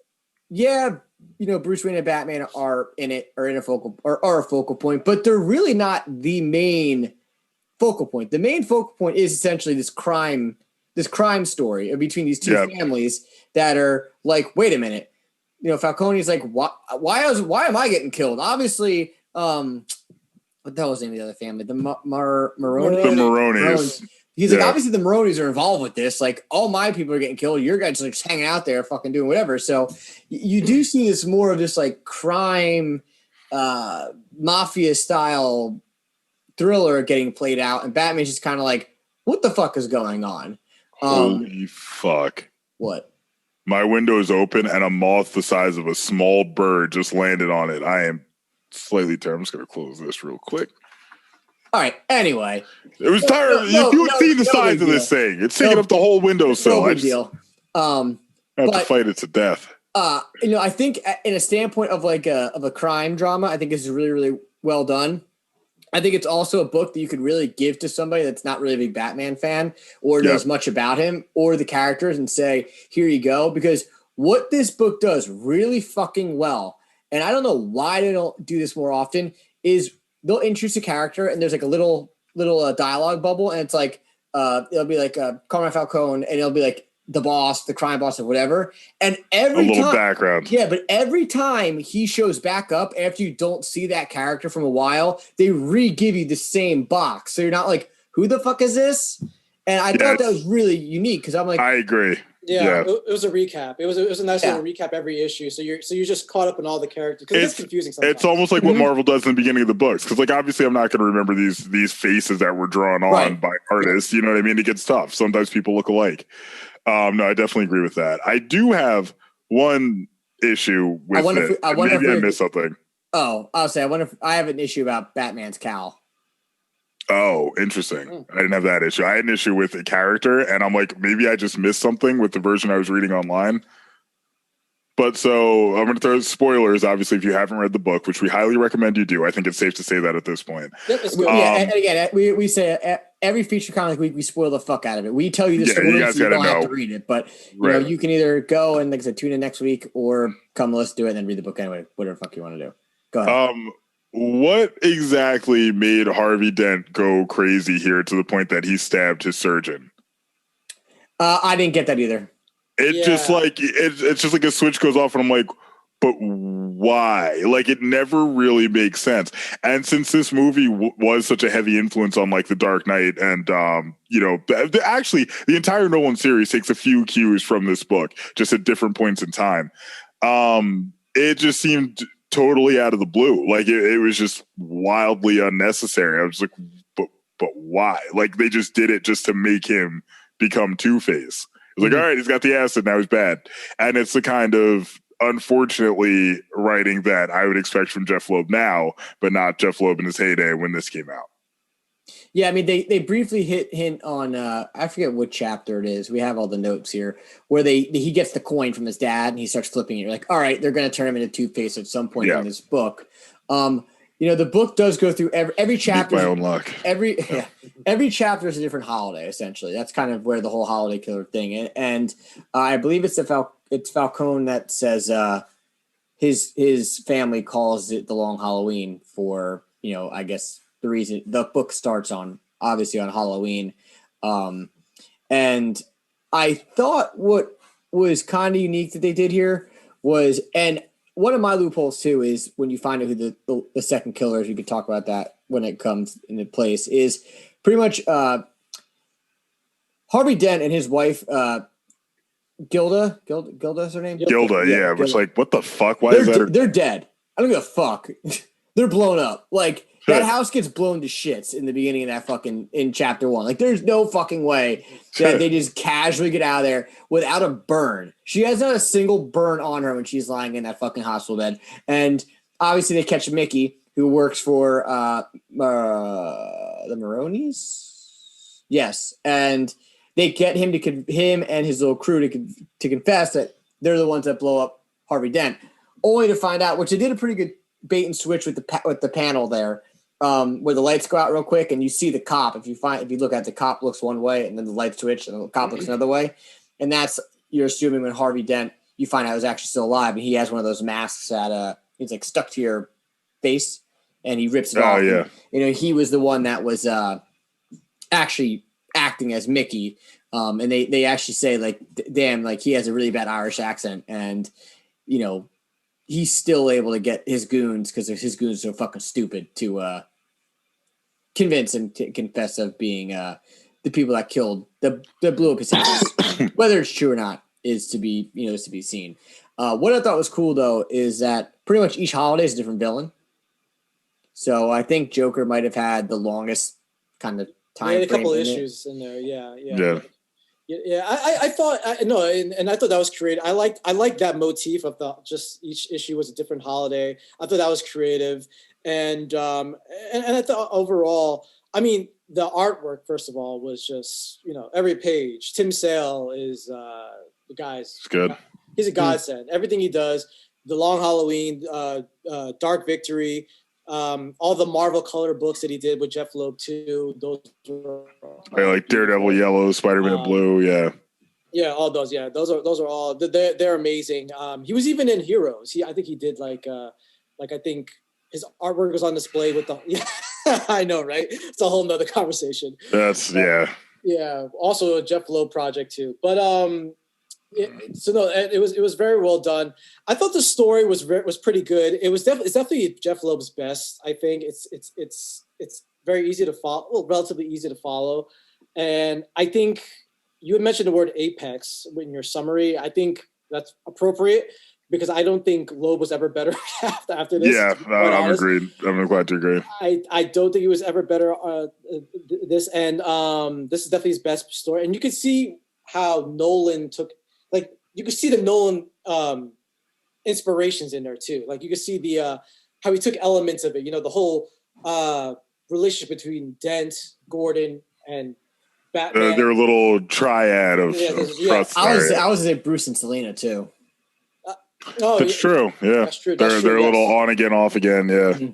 Bruce Wayne and Batman are a focal point, but they're really not the main focal point. The main focal point is essentially this crime story between these two families that are like, wait a minute, Falcone's like, why am I getting killed? Obviously, what the hell was the name of the other family? The Maronis. The Maronis. He's like, obviously the Maronis are involved with this. Like, all my people are getting killed. Your guys just hanging out there, fucking doing whatever. So you do see this more of this like crime, mafia style thriller getting played out, and Batman's just kind of like, what the fuck is going on? Holy fuck! What? My window is open, and a moth the size of a small bird just landed on it. I am slightly tired. I'm just gonna close this real quick. All right. Anyway, it was tired. If you had seen the size of this thing, it's taking up the whole windowsill. No big deal. I have to fight it to death. I think in a standpoint of like of a crime drama, I think this is really, really well done. I think it's also a book that you could really give to somebody that's not really a big Batman fan or knows much about him or the characters and say, here you go. Because what this book does really fucking well, and I don't know why they don't do this more often, is they'll introduce a character and there's like a little dialogue bubble, and it's like it'll be like Carmine Falcone, and it'll be like the boss, the crime boss, or whatever. And every time, background, but every time he shows back up after you don't see that character from a while, they re-give you the same box, so you're not like, who the fuck is this? And I thought that was really unique because I'm like, I agree. Yeah, it was a recap. It was a nice little recap every issue. So you're just caught up in all the characters because it's confusing sometimes. It's almost like what Marvel does in the beginning of the books, because like obviously I'm not going to remember these faces that were drawn on by artists. You know what I mean? It gets tough. Sometimes people look alike. No, I definitely agree with that. I do have one issue with it. I missed something. Oh, I'll say I wonder if I have an issue about Batman's cowl. Oh, interesting. I didn't have that issue. I had an issue with a character, and I'm like, maybe I just missed something with the version I was reading online. But so I'm going to throw spoilers, obviously, if you haven't read the book, which we highly recommend you do. I think it's safe to say that at this point. And again, we say every feature comic week, we spoil the fuck out of it. We tell you the story, so you don't have to read it. But you can either go and, like I said, tune in next week, or come, let's do it, and then read the book anyway, whatever the fuck you want to do. Go ahead. What exactly made Harvey Dent go crazy here to the point that he stabbed his surgeon? I didn't get that either. It's just like a switch goes off, and I'm like, but why? Like, it never really makes sense. And since this movie was such a heavy influence on like The Dark Knight, and actually the entire Nolan series takes a few cues from this book, just at different points in time. It just seemed totally out of the blue. Like it was just wildly unnecessary. I was like, but why? Like they just did it just to make him become Two-Face. It was like, all right, he's got the acid, now he's bad. And it's the kind of, unfortunately, writing that I would expect from Jeff Loeb now, but not Jeff Loeb in his heyday when this came out. Yeah, I mean, they briefly hint on, I forget what chapter it is. We have all the notes here, where he gets the coin from his dad and he starts flipping it. You're like, all right, they're going to turn him into Two-Face at some point in this book. The book does go through every chapter. My own luck. Every chapter is a different holiday, essentially. That's kind of where the whole holiday killer thing is. And I believe it's Falcone that says his family calls it the Long Halloween for, I guess, the reason the book starts obviously on Halloween. And I thought what was kind of unique that they did here was, and one of my loopholes too is when you find out who the second killer is, you could talk about that when it comes into place, is pretty much Harvey Dent and his wife, Gilda's her name? Gilda, yeah. Which, like, what the fuck? Why is that? They're dead. I don't give a fuck. They're blown up. Like, that house gets blown to shits in the beginning of that fucking, in chapter 1. Like, there's no fucking way that they just casually get out of there without a burn. She has not a single burn on her when she's lying in that fucking hospital bed. And obviously they catch Mickey, who works for the Maronis? Yes. And they get him him and his little crew to confess that they're the ones that blow up Harvey Dent, only to find out, which they did a pretty good bait and switch with the panel there, where the lights go out real quick and you see the cop. If you look at the cop looks one way and then the lights switch and the cop looks another way, and that's, you're assuming when Harvey Dent, you find out was actually still alive, and he has one of those masks that he's like stuck to your face and he rips it off. Oh yeah, and, he was the one that was actually acting as Mickey, and they actually say, like, damn, like, he has a really bad Irish accent, and he's still able to get his goons, because his goons are so fucking stupid, to convince him to confess of being the people that killed that blew up his house. Whether it's true or not is to be seen. What I thought was cool though is that pretty much each holiday is a different villain. So I think Joker might have had the longest kind of time. Yeah, a couple issues in there. Yeah. I thought and I thought that was creative. I liked that motif of just each issue was a different holiday. I thought that was creative, and I thought overall, I mean, the artwork first of all was just every page. Tim Sale is the guy's good. He's a godsend. Everything he does, the Long Halloween, Dark Victory. All the Marvel color books that he did with Jeff Loeb too. Those were like Daredevil Yellow, Spider-Man Blue. Yeah, all those. Yeah, those are all. They're amazing. He was even in Heroes. I think he did like I think his artwork was on display with the. Yeah, I know, right? It's a whole nother conversation. That's yeah. Yeah, also a Jeff Loeb project too, but it was very well done. I thought the story was pretty good. It's definitely Jeff Loeb's best. I think it's very easy to follow, well, relatively easy to follow, and I think you had mentioned the word apex in your summary. I think that's appropriate because I don't think Loeb was ever better after this. Yeah, I'm agreed. I'm glad to agree. I don't think he was ever better this, and this is definitely his best story, and you can see how Nolan took. Like, you can see the Nolan inspirations in there too. Like, you can see the how he took elements of it. The whole relationship between Dent, Gordon, and Batman. Their little triad of. I was at Bruce and Selena too. That's true. Yeah, that's true. They're a little on again, off again. Yeah. Mm-hmm.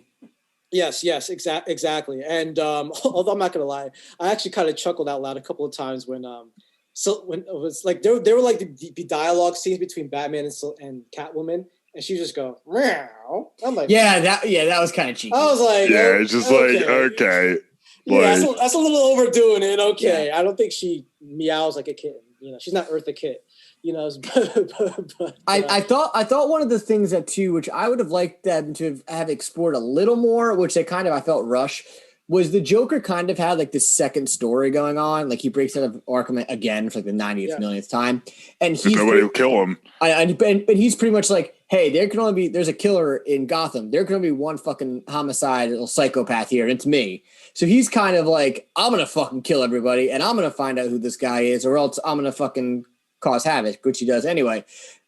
Yes, exactly. And although I'm not gonna lie, I actually kind of chuckled out loud a couple of times when it was like there were like the dialogue scenes between Batman and Catwoman, and she just go meow. I'm like, that was kind of cheeky. I was like, it's just okay. Like, okay, yeah, that's a little overdoing it. Okay, yeah. I don't think she meows like a kitten. She's not Eartha Kitt. But I thought one of the things that too, which I would have liked them to have explored a little more, which I felt rushed, was the Joker kind of had like this second story going on. Like, he breaks out of Arkham again for like the 90th millionth time, and nobody will kill him. But he's pretty much like, hey, there's a killer in Gotham. There can only be one fucking homicidal psychopath here, and it's me. So he's kind of like, I'm gonna fucking kill everybody, and I'm gonna find out who this guy is, or else I'm gonna fucking cause havoc, which he does anyway.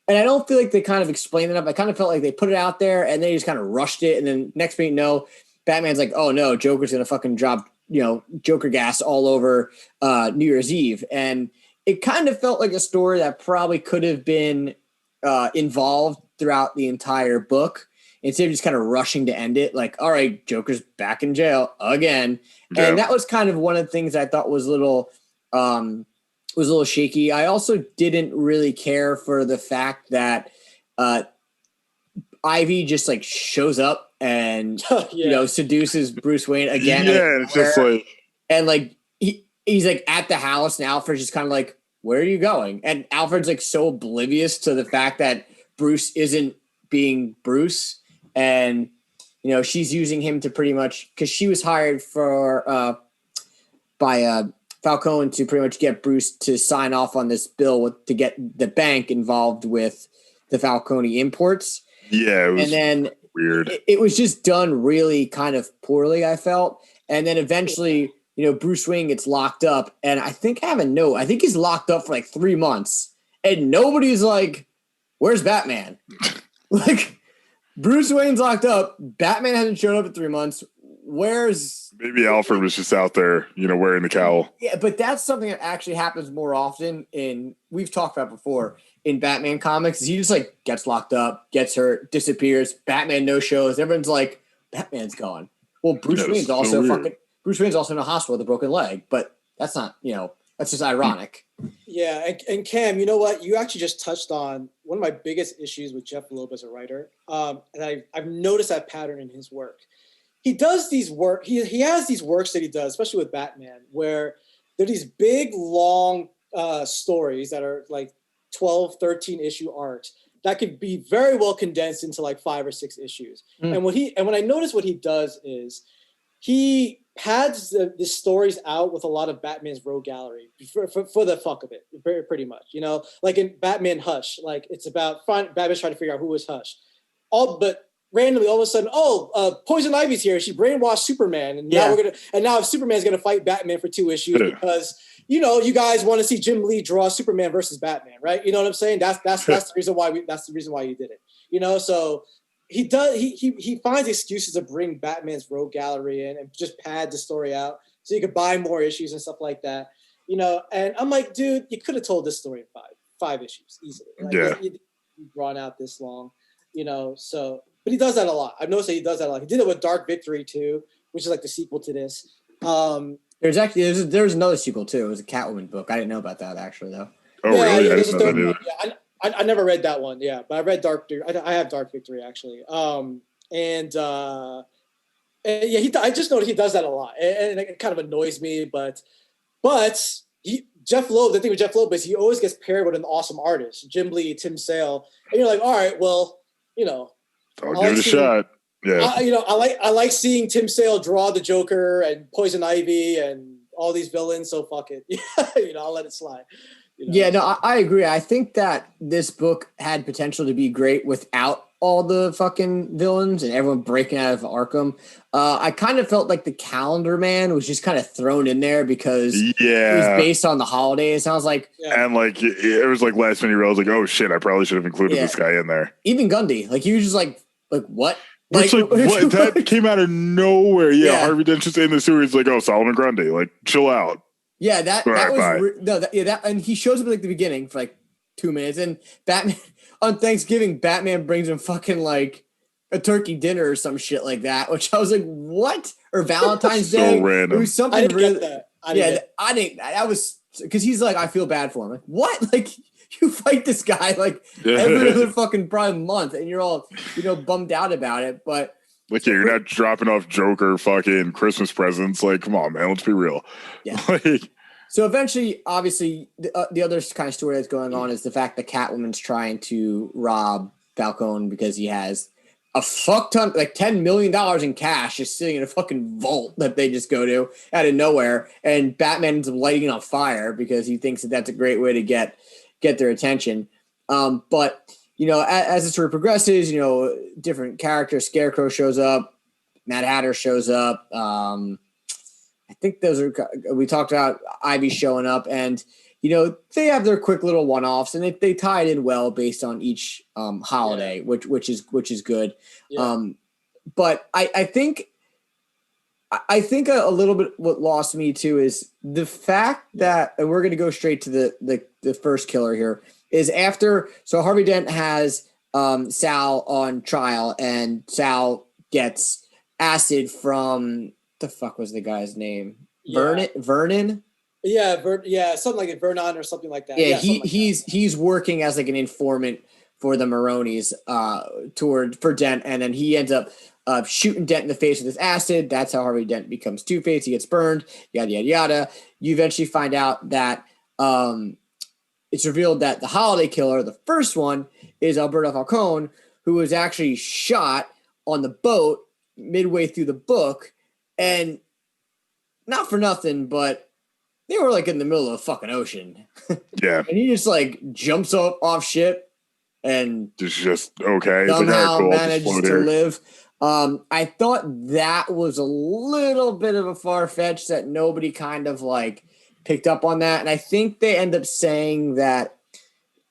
And I don't feel like they kind of explained it up. I kind of felt like they put it out there and they just kind of rushed it, and then next thing you know, Batman's like, oh no, Joker's going to fucking drop, Joker gas all over New Year's Eve. And it kind of felt like a story that probably could have been involved throughout the entire book, instead of just kind of rushing to end it. Like, all right, Joker's back in jail again. Yeah. And that was kind of one of the things I thought was a little shaky. I also didn't really care for the fact that Ivy just like shows up and seduces Bruce Wayne again. Yeah, it's just like, and like he's like at the house, and Alfred's just kind of like, where are you going? And Alfred's like so oblivious to the fact that Bruce isn't being Bruce. And, you know, she's using him to pretty much, because she was hired by Falcone to pretty much get Bruce to sign off on this bill to get the bank involved with the Falcone imports. Yeah, it was and then weird. It was just done really kind of poorly, I felt. And then eventually, you know, Bruce Wayne gets locked up, and I think he's locked up for like 3 months, and nobody's like, "Where's Batman?" Like, Bruce Wayne's locked up. Batman hasn't showed up in 3 months. Maybe Alfred was just out there, you know, wearing the cowl. Yeah, but that's something that actually happens more often we've talked about before in Batman comics. He just like gets locked up, gets hurt, disappears. Batman no shows. Everyone's like, Batman's gone. Well, Bruce Wayne's also in a hospital with a broken leg, but that's not, you know, that's just ironic. Yeah, and Cam, you know what? You actually just touched on one of my biggest issues with Jeff Loeb as a writer, and I've noticed that pattern in his work. He does these work. He has these works that he does, especially with Batman, where there are these big, long stories that are like 12, 13 issue arcs that could be very well condensed into like 5 or 6 issues. And when I notice what he does is he pads the stories out with a lot of Batman's rogue gallery for the fuck of it, pretty much. You know, like in Batman Hush, like it's about Batman's trying to figure out who was Hush. But randomly, all of a sudden, Poison Ivy's here. She brainwashed Superman, and now Superman's gonna fight Batman for 2 issues because you know you guys want to see Jim Lee draw Superman versus Batman, right? You know what I'm saying? That's the reason why you did it. You know, so he finds excuses to bring Batman's rogue gallery in and just pad the story out so you could buy more issues and stuff like that. You know, and I'm like, dude, you could have told this story in five issues easily. Like, you drawn out this long, you know, so. But he does that a lot. I've noticed that he does that a lot. He did it with Dark Victory too, which is like the sequel to this. There's another sequel too. It was a Catwoman book. I didn't know about that actually though. Oh really? I didn't know that either. I never read that one. Yeah, but I read Dark. I have Dark Victory actually. I just noticed he does that a lot, and it kind of annoys me. But Jeff Loeb. The thing with Jeff Loeb is he always gets paired with an awesome artist, Jim Lee, Tim Sale, and you're like, all right, well, you know. I'll give it a shot. Yeah. I like seeing Tim Sale draw the Joker and Poison Ivy and all these villains. So fuck it. You know, I'll let it slide. You know? Yeah, no, I agree. I think that this book had potential to be great without all the fucking villains and everyone breaking out of Arkham. I kind of felt like the Calendar Man was just kind of thrown in there because it was based on the holidays. And I was like, and like it was like last minute, I was like, oh shit, I probably should have included this guy in there. Even Gundy, like he was just like what? What? That came out of nowhere. Yeah, Harvey Dent's just in the series like, oh, Solomon Grundy, like chill out. Yeah, that was and he shows up at like the beginning for like 2 minutes, and Batman on Thanksgiving, Batman brings him fucking like a turkey dinner or some shit like that, which I was like, what? Or Valentine's Day. Random. It was something I didn't get that. I didn't. That was because he's like, I feel bad for him. Like, what? Like, you fight this guy like every other fucking probably month, and you're all, you know, bummed out about it. But like, you're not dropping off Joker fucking Christmas presents. Like, come on, man, let's be real. Yeah. Like, so eventually, obviously, the other kind of story that's going on is the fact that Catwoman's trying to rob Falcone because he has a fuck ton, like $10 million in cash just sitting in a fucking vault that they just go to out of nowhere. And Batman ends up lighting it on fire because he thinks that that's a great way to get their attention. But, you know, as the story progresses, you know, different characters, Scarecrow shows up, Mad Hatter shows up. I think we talked about Ivy showing up, and, you know, they have their quick little one-offs, and they tie it in well based on each holiday, which is good. Yeah. But I think a little bit what lost me too is the fact that, and we're going to go straight to the first killer here, is after, so Harvey Dent has Sal on trial, and Sal gets acid from, the fuck was the guy's name? Vernon? Yeah, something like it, Vernon or something like that. Yeah, he's working as like an informant for the Maronis for Dent, and then he ends up shooting Dent in the face with his acid. That's how Harvey Dent becomes Two-Face. He gets burned, yada, yada, yada. You eventually find out that it's revealed that the holiday killer, the first one, is Alberto Falcone, who was actually shot on the boat midway through the book. And not for nothing, but they were like in the middle of the fucking ocean. Yeah. And he just like jumps up off ship and just okay. Somehow cool. managed to live. I thought that was a little bit of a far-fetched that nobody kind of like picked up on that. And I think they end up saying that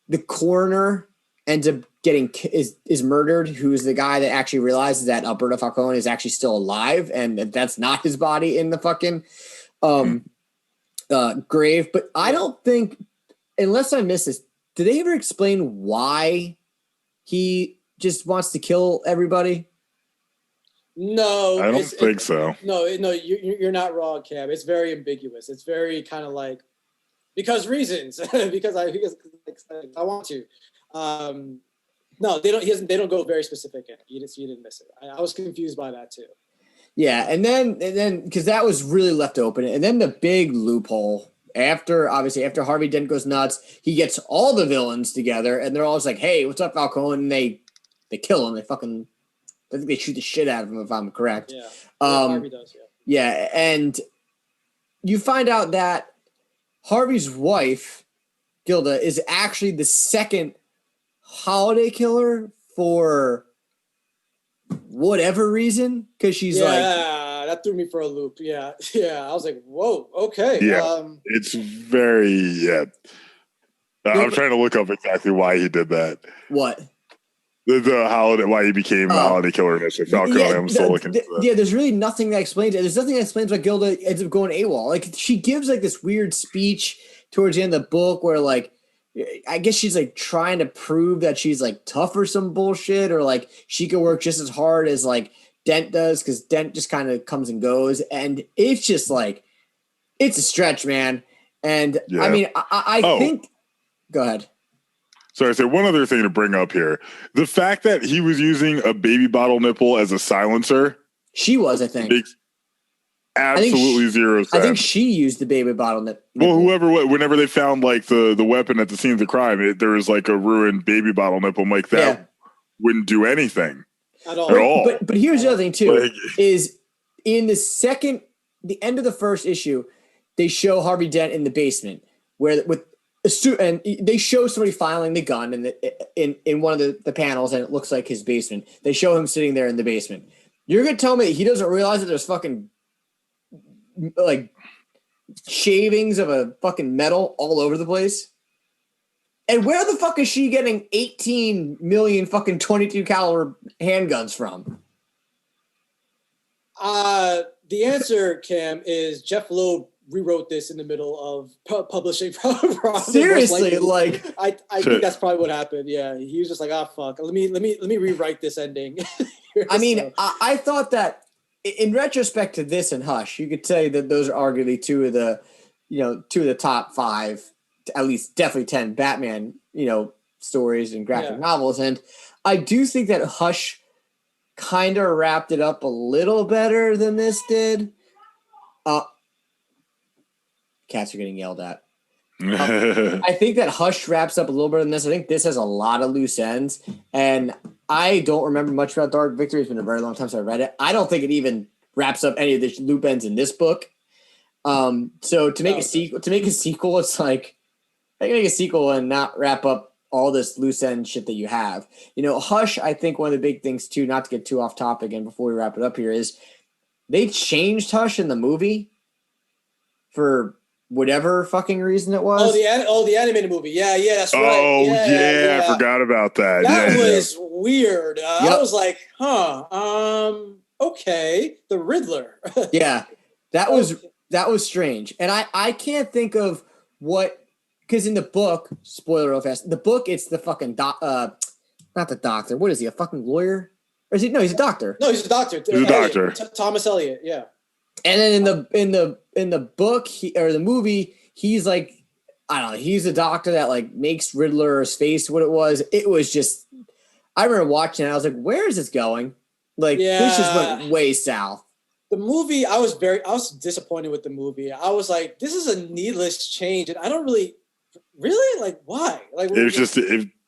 the coroner ends up getting is murdered, who is the guy that actually realizes that Alberto Falcone is actually still alive and that's not his body in the fucking grave. But I don't think, unless I miss this, did they ever explain why he just wants to kill everybody? No, I don't think so. No, you're not wrong, Cam. It's very ambiguous. It's very kind of like because reasons, because I want to. No, they don't. They don't go very specific in it. You didn't miss it. I was confused by that too. Yeah, and then because that was really left open, and then the big loophole after Harvey Dent goes nuts, he gets all the villains together, and they're all just like, "Hey, what's up, Falcone?" And they kill him. I think they shoot the shit out of him, if I'm correct. Yeah, Harvey does. Yeah, and you find out that Harvey's wife, Gilda, is actually the second holiday killer for whatever reason, because she's that threw me for a loop. Yeah. I was like, whoa, okay. Yeah, it's very I'm trying to look up exactly why he did that. What? The holiday, why he became the holiday killer. Falcone. I'm still looking. Yeah, there's really nothing that explains it. There's nothing that explains why Gilda ends up going AWOL. Like she gives like this weird speech towards the end of the book where like I guess she's like trying to prove that she's like tough or some bullshit, or like she could work just as hard as like Dent does, because Dent just kind of comes and goes, and it's just like it's a stretch, man. And yeah. I mean, I think. Go ahead. Sorry, so one other thing to bring up here. The fact that he was using a baby bottle nipple as a silencer. She was, I think. Makes absolutely zero sense. I think she used the baby bottle nipple. Well, whenever they found like the weapon at the scene of the crime, there was like a ruined baby bottle nipple. Like that wouldn't do anything at all. But here's the other thing too, is in the end of the first issue, they show Harvey Dent in the basement and they show somebody filing the gun in one of the panels, and it looks like his basement. They show him sitting there in the basement. You're gonna tell me he doesn't realize that there's fucking like shavings of a fucking metal all over the place? And where the fuck is she getting 18 million fucking 22 caliber handguns from? The answer, Cam, is Jeff Loeb rewrote this in the middle of publishing. Seriously, like I think that's probably what happened. Yeah, he was just like, fuck, let me rewrite this ending. I mean, I thought that in retrospect to this and Hush, you could say that those are arguably two of the top 5, at least definitely 10 Batman, stories and graphic novels. And I do think that Hush kind of wrapped it up a little better than this did. Cats are getting yelled at. I think that Hush wraps up a little better than this. I think this has a lot of loose ends, and I don't remember much about Dark Victory. It's been a very long time since I read it. I don't think it even wraps up any of the loop ends in this book. So to make a sequel, it's like I can make a sequel and not wrap up all this loose end shit that you have. Hush, I think one of the big things too, not to get too off topic and before we wrap it up here, is they changed Hush in the movie for whatever fucking reason it was. The animated movie. Yeah, that's right. Oh, yeah, I forgot about that. That was weird. I was like, okay, the Riddler. Yeah, that was strange. And I can't think of what, because in the book, spoiler real fast, the book, it's the fucking, not the doctor. What is he, a fucking lawyer? Or is he? No, he's a doctor. No, he's a doctor. He's a doctor. Thomas Elliot, yeah. And then in the book or the movie, he's like, I don't know, he's a doctor that like makes Riddler's face what it was. It was just, I remember watching it, I was like, where is this going? Like this just went way south. The movie, I was disappointed with the movie. I was like, this is a needless change, and I don't really Really? Like, why? Like, it was just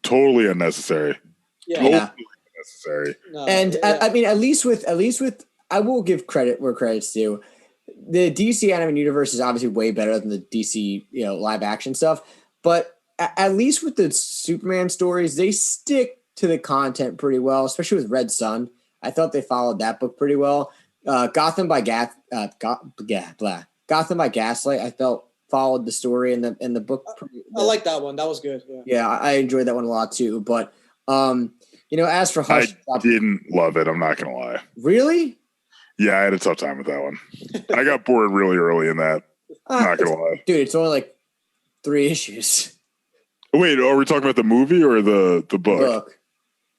totally unnecessary. Yeah. Totally unnecessary. No, and I mean, at least with I will give credit where credit's due. The DC animated universe is obviously way better than the DC, live action stuff. But at least with the Superman stories, they stick to the content pretty well, especially with Red Sun. I thought they followed that book pretty well. Gotham by Gaslight, I felt followed the story in the book. I like that one. That was good. Yeah, I enjoyed that one a lot too. But as for Hush, I didn't love it. I'm not gonna lie. Really? Yeah, I had a tough time with that one. I got bored really early in that. Not gonna lie, dude. It's only like 3 issues. Wait, are we talking about the movie or the book? Book.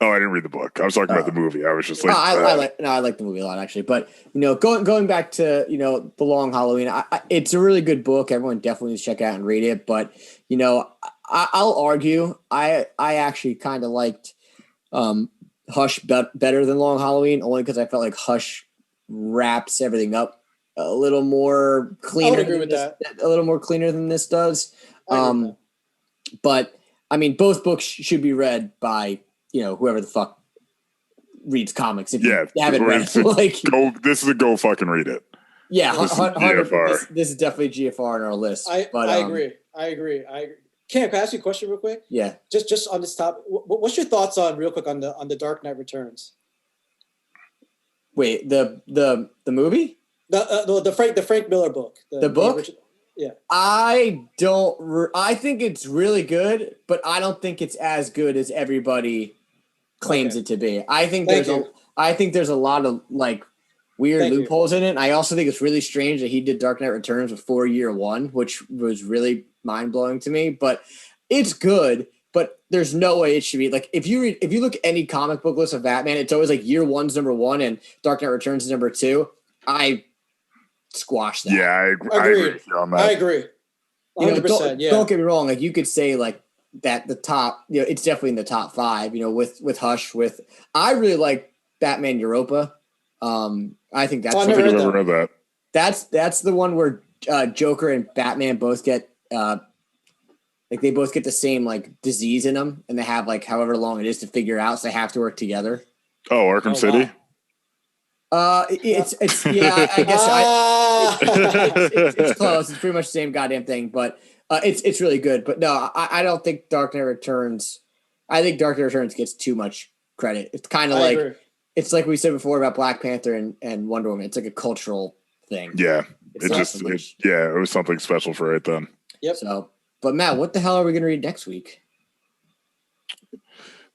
Oh, I didn't read the book. I was talking about the movie. I was just like, I like the movie a lot actually. But going back to The Long Halloween, it's a really good book. Everyone definitely needs to check it out and read it. But I'll argue I actually kind of liked Hush better than Long Halloween, only because I felt like Hush wraps everything up a little more cleaner. I would agree with that. A little more cleaner than this does. But I mean, both books should be read by whoever the fuck reads comics. If you haven't read it, this is a go fucking read it. Yeah, this is definitely GFR on our list. I agree. Cam, can I ask you a question real quick? Yeah. Just on this topic, what's your thoughts on the Dark Knight Returns? Wait, the movie? The Frank Miller book. The book? Yeah. I think it's really good, but I don't think it's as good as everybody claims it to be. I think there's a lot of like weird loopholes in it. I also think it's really strange that he did Dark Knight Returns before year one, which was really mind blowing to me. But it's good. But there's no way it should be like if you look at any comic book list of Batman, it's always like year one's number 1 and Dark Knight Returns is number 2. I squash that. Yeah, I agree with you on that. I agree. 100%. Don't get me wrong. Like you could say like that the top, it's definitely in the top 5. With Hush. I really like Batman Europa. I think that's. I think I've ever read that. That's the one where Joker and Batman both get they both get the same like disease in them, and they have like however long it is to figure out, so they have to work together. Oh, Arkham City. Wow. It's I guess it's close. It's pretty much the same goddamn thing, but it's really good. But no, I don't think Dark Knight Returns. I think Dark Knight Returns gets too much credit. It's kind of like it's like we said before about Black Panther and Wonder Woman. It's like a cultural thing. Yeah, it was something special for it then. Yep. So, but Matt, what the hell are we going to read next week?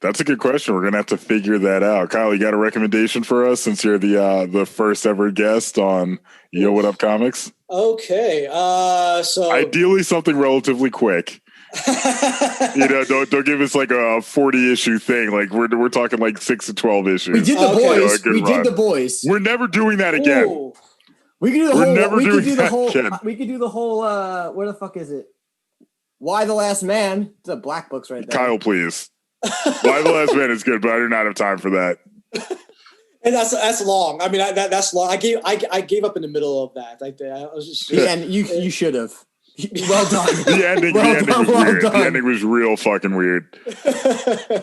That's a good question. We're gonna have to figure that out. Kyle, you got a recommendation for us since you're the first ever guest on Yo What Up Comics? Okay. So ideally something relatively quick. Don't give us like a 40 issue thing. Like we're talking like 6 to 12 issues. We did the boys. We did the boys. We're never doing that again. Ooh. We could do the whole. We could do the whole. We could do the whole. Where the fuck is it? Why the Last Man? It's a black books right there. Kyle, please. Why the Last Man is good, but I do not have time for that. And that's long. I mean, that's long. I gave up in the middle of that. Like I was just. And you should have. Well done. The ending was weird. The ending was real fucking weird.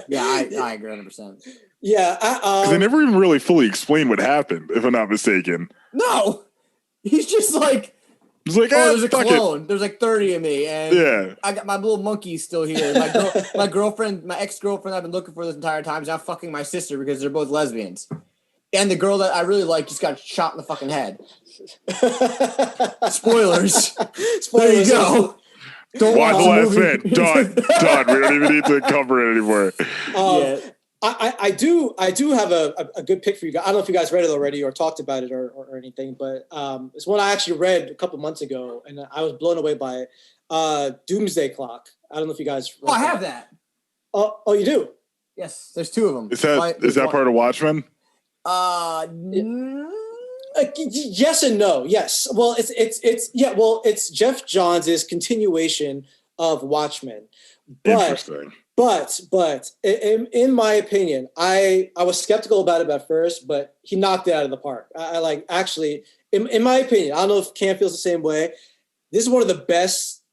Yeah, I agree 100%. Yeah, because they never even really fully explained what happened, if I'm not mistaken. No, he's just like. He's like, there's a clone. There's like 30 of me, and yeah. I got my little monkey still here. My girlfriend, my ex-girlfriend, I've been looking for this entire time is now fucking my sister because they're both lesbians, and the girl that I really like just got shot in the fucking head. Spoilers. There you go. Don't watch the Last Man. Done. We don't even need to cover it anymore. Yeah. I do have a good pick for you guys. I don't know if you guys read it already or talked about it or anything, but it's one I actually read a couple months ago, and I was blown away by it. Doomsday Clock. I don't know if you guys read I have that. Oh, you do? Yes, there's 2 of them. Is that part of Watchmen? Yes and no. Yes. Well, it's Jeff Johns' continuation of Watchmen. Interesting. But in my opinion, I was skeptical about it at first, but he knocked it out of the park. I like actually, in my opinion, I don't know if Cam feels the same way. This is one of the best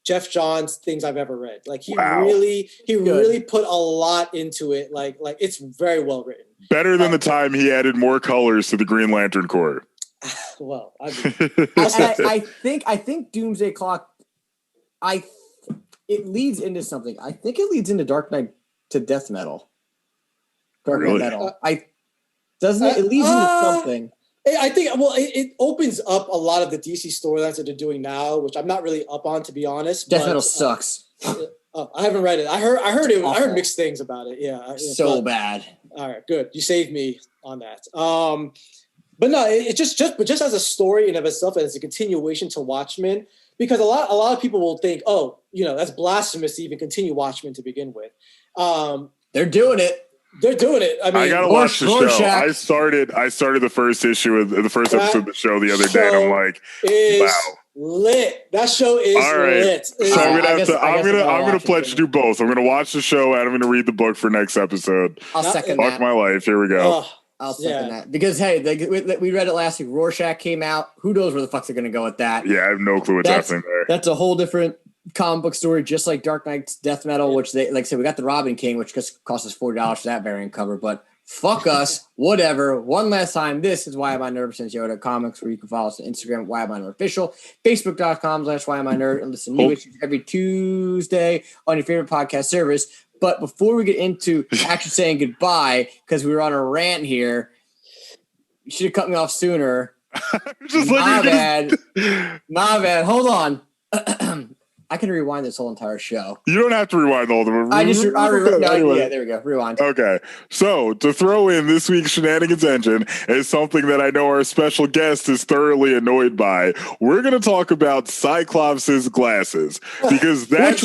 Jeff Johns things I've ever read. Like he really put a lot into it. Like it's very well written. Better than the time he added more colors to the Green Lantern Corps. Well, I think Doomsday Clock. It leads into something. I think it leads into Dark Knight to Death Metal. Dark Knight Metal. Doesn't it? It leads into something. I think. Well, it opens up a lot of the DC storylines that they're doing now, which I'm not really up on, to be honest. Death Metal sucks. I haven't read it. I heard it. I heard mixed things about it. Yeah, bad. All right, good. You saved me on that. But no, it's just as a story in of itself, as a continuation to Watchmen, because a lot of people will think, oh, that's blasphemous to even continue Watchmen to begin with. They're doing it. They're doing it. I mean, I gotta watch the show. I started the first issue of the first episode of the show the other day, and I'm like, wow. Lit. That show is lit. So I'm gonna pledge to do both. I'm gonna watch the show and I'm gonna read the book for next episode. I'll second that. Fuck my life. Here we go. I'll second that because hey, we read it last week. Rorschach came out. Who knows where the fuck they're gonna go with that? Yeah, I have no clue what's happening there. That's a whole different comic book story, just like Dark Knight's Death Metal, which they like I said, we got the Robin King, which just cost us $40 for that variant cover, but fuck us, whatever. One last time, this is Why Am I Nerd since Yoda Comics, where you can follow us on Instagram, Why Am I Nerd Official, Facebook.com/Why Am I Nerd, and listen to new issues every Tuesday on your favorite podcast service. But before we get into actually saying goodbye, because we were on a rant here, you should have cut me off sooner. My bad. Hold on. I can rewind this whole entire show. You don't have to rewind all of them. Yeah, there we go. Rewind. Okay. So to throw in this week's shenanigans engine is something that I know our special guest is thoroughly annoyed by. We're going to talk about Cyclops' glasses because that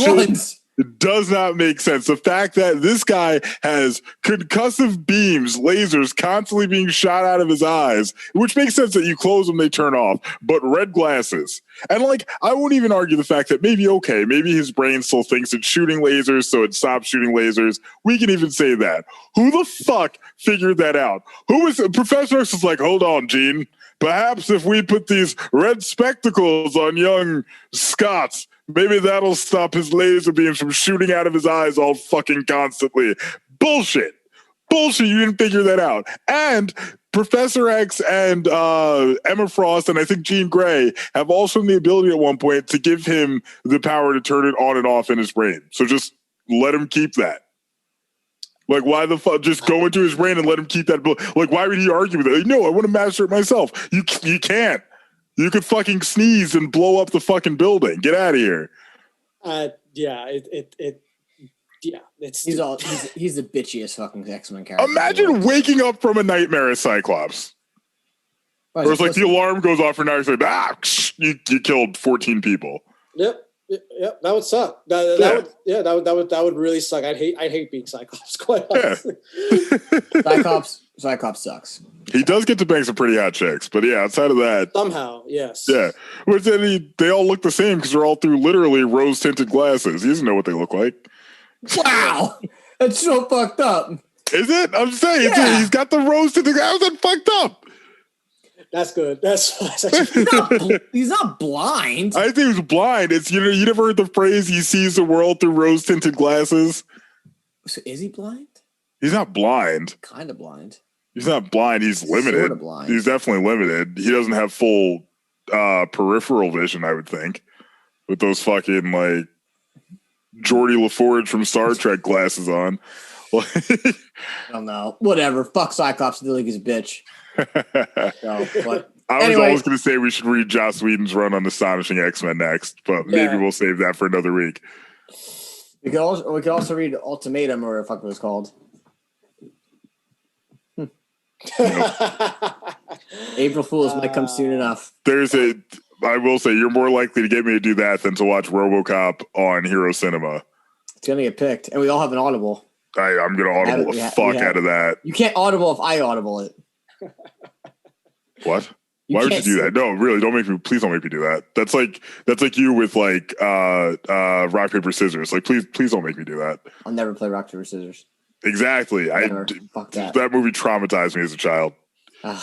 does not make sense. The fact that this guy has concussive beams, lasers constantly being shot out of his eyes, which makes sense that you close them, they turn off, but red glasses. And I won't even argue the fact that maybe his brain still thinks it's shooting lasers, so it stops shooting lasers. We can even say that. Who the fuck figured that out? Professor X was like, hold on, Gene. Perhaps if we put these red spectacles on young Scott, maybe that'll stop his laser beams from shooting out of his eyes all fucking constantly. Bullshit. You didn't figure that out. And Professor X and Emma Frost and I think Jean Grey have all shown the ability at one point to give him the power to turn it on and off in his brain. So just let him keep that. Why the fuck? Just go into his brain and let him keep that. Why would he argue with it? No, I want to master it myself. You can't. You could fucking sneeze and blow up the fucking building. Get out of here. It's he's the bitchiest fucking X-Men character. Imagine waking up from a nightmare as Cyclops. Where it's the alarm goes off for now. It's like, you killed 14 people. Yep, that would suck. That would really suck. I'd hate being Cyclops, quite honestly. Cyclops sucks. He does get to bang some pretty hot chicks, but yeah, outside of that, somehow, yes. Yeah, which then they all look the same because they're all through literally rose-tinted glasses. He doesn't know what they look like. Wow, that's so fucked up. Is it? I'm saying he's got the rose-tinted glasses. That's fucked up. That's good. He's not blind. I think he was blind. It's you never heard the phrase "he sees the world through rose-tinted glasses." So is he blind? He's not blind. Kind of blind. He's not blind. He's limited. Sort of blind. He's definitely limited. He doesn't have full peripheral vision, I would think, with those fucking Geordie LaForge from Star Trek glasses on. I don't know. Whatever. Fuck Cyclops. The league is a bitch. I was always going to say we should read Joss Whedon's run on Astonishing X-Men next, but maybe we'll save that for another week. We could also read Ultimatum, or what the fuck it was called. April Fools might come soon enough. I will say you're more likely to get me to do that than to watch RoboCop on Hero Cinema. It's gonna get picked, and we all have an Audible. I'm gonna Audible the fuck out of that. You can't Audible if I Audible it. What? Why would you do that? No, really, please don't make me do that. That's like you with rock, paper, scissors. Please don't make me do that. I'll never play rock, paper, scissors. Exactly. Fuck that. That movie traumatized me as a child. All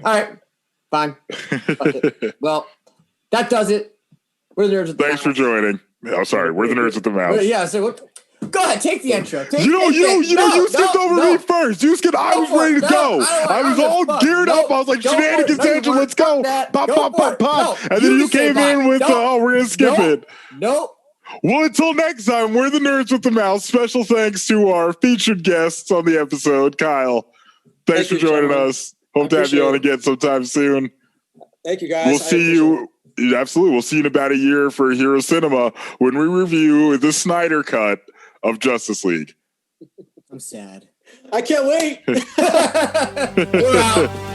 right. Fine. Fuck it. Well, that does it We're the nerds with the Thanks for joining. Oh, sorry. We're the nerds with the mouse. Yeah, so what? Go ahead, take the intro. You skipped over me first. I was ready to go. I was all geared up. I was like, shenanigans, Andrew, let's go. Pop. And then you came in with, we're going to skip it. Nope. Well, until next time, we're the nerds with the mouse. Special thanks to our featured guests on the episode, Kyle. Thanks for joining us. Hope to have you on again sometime soon. Thank you, guys. We'll see you. Absolutely. We'll see you in about a year for Hero Cinema when we review the Snyder Cut of Justice League. I'm sad. I can't wait. We're out.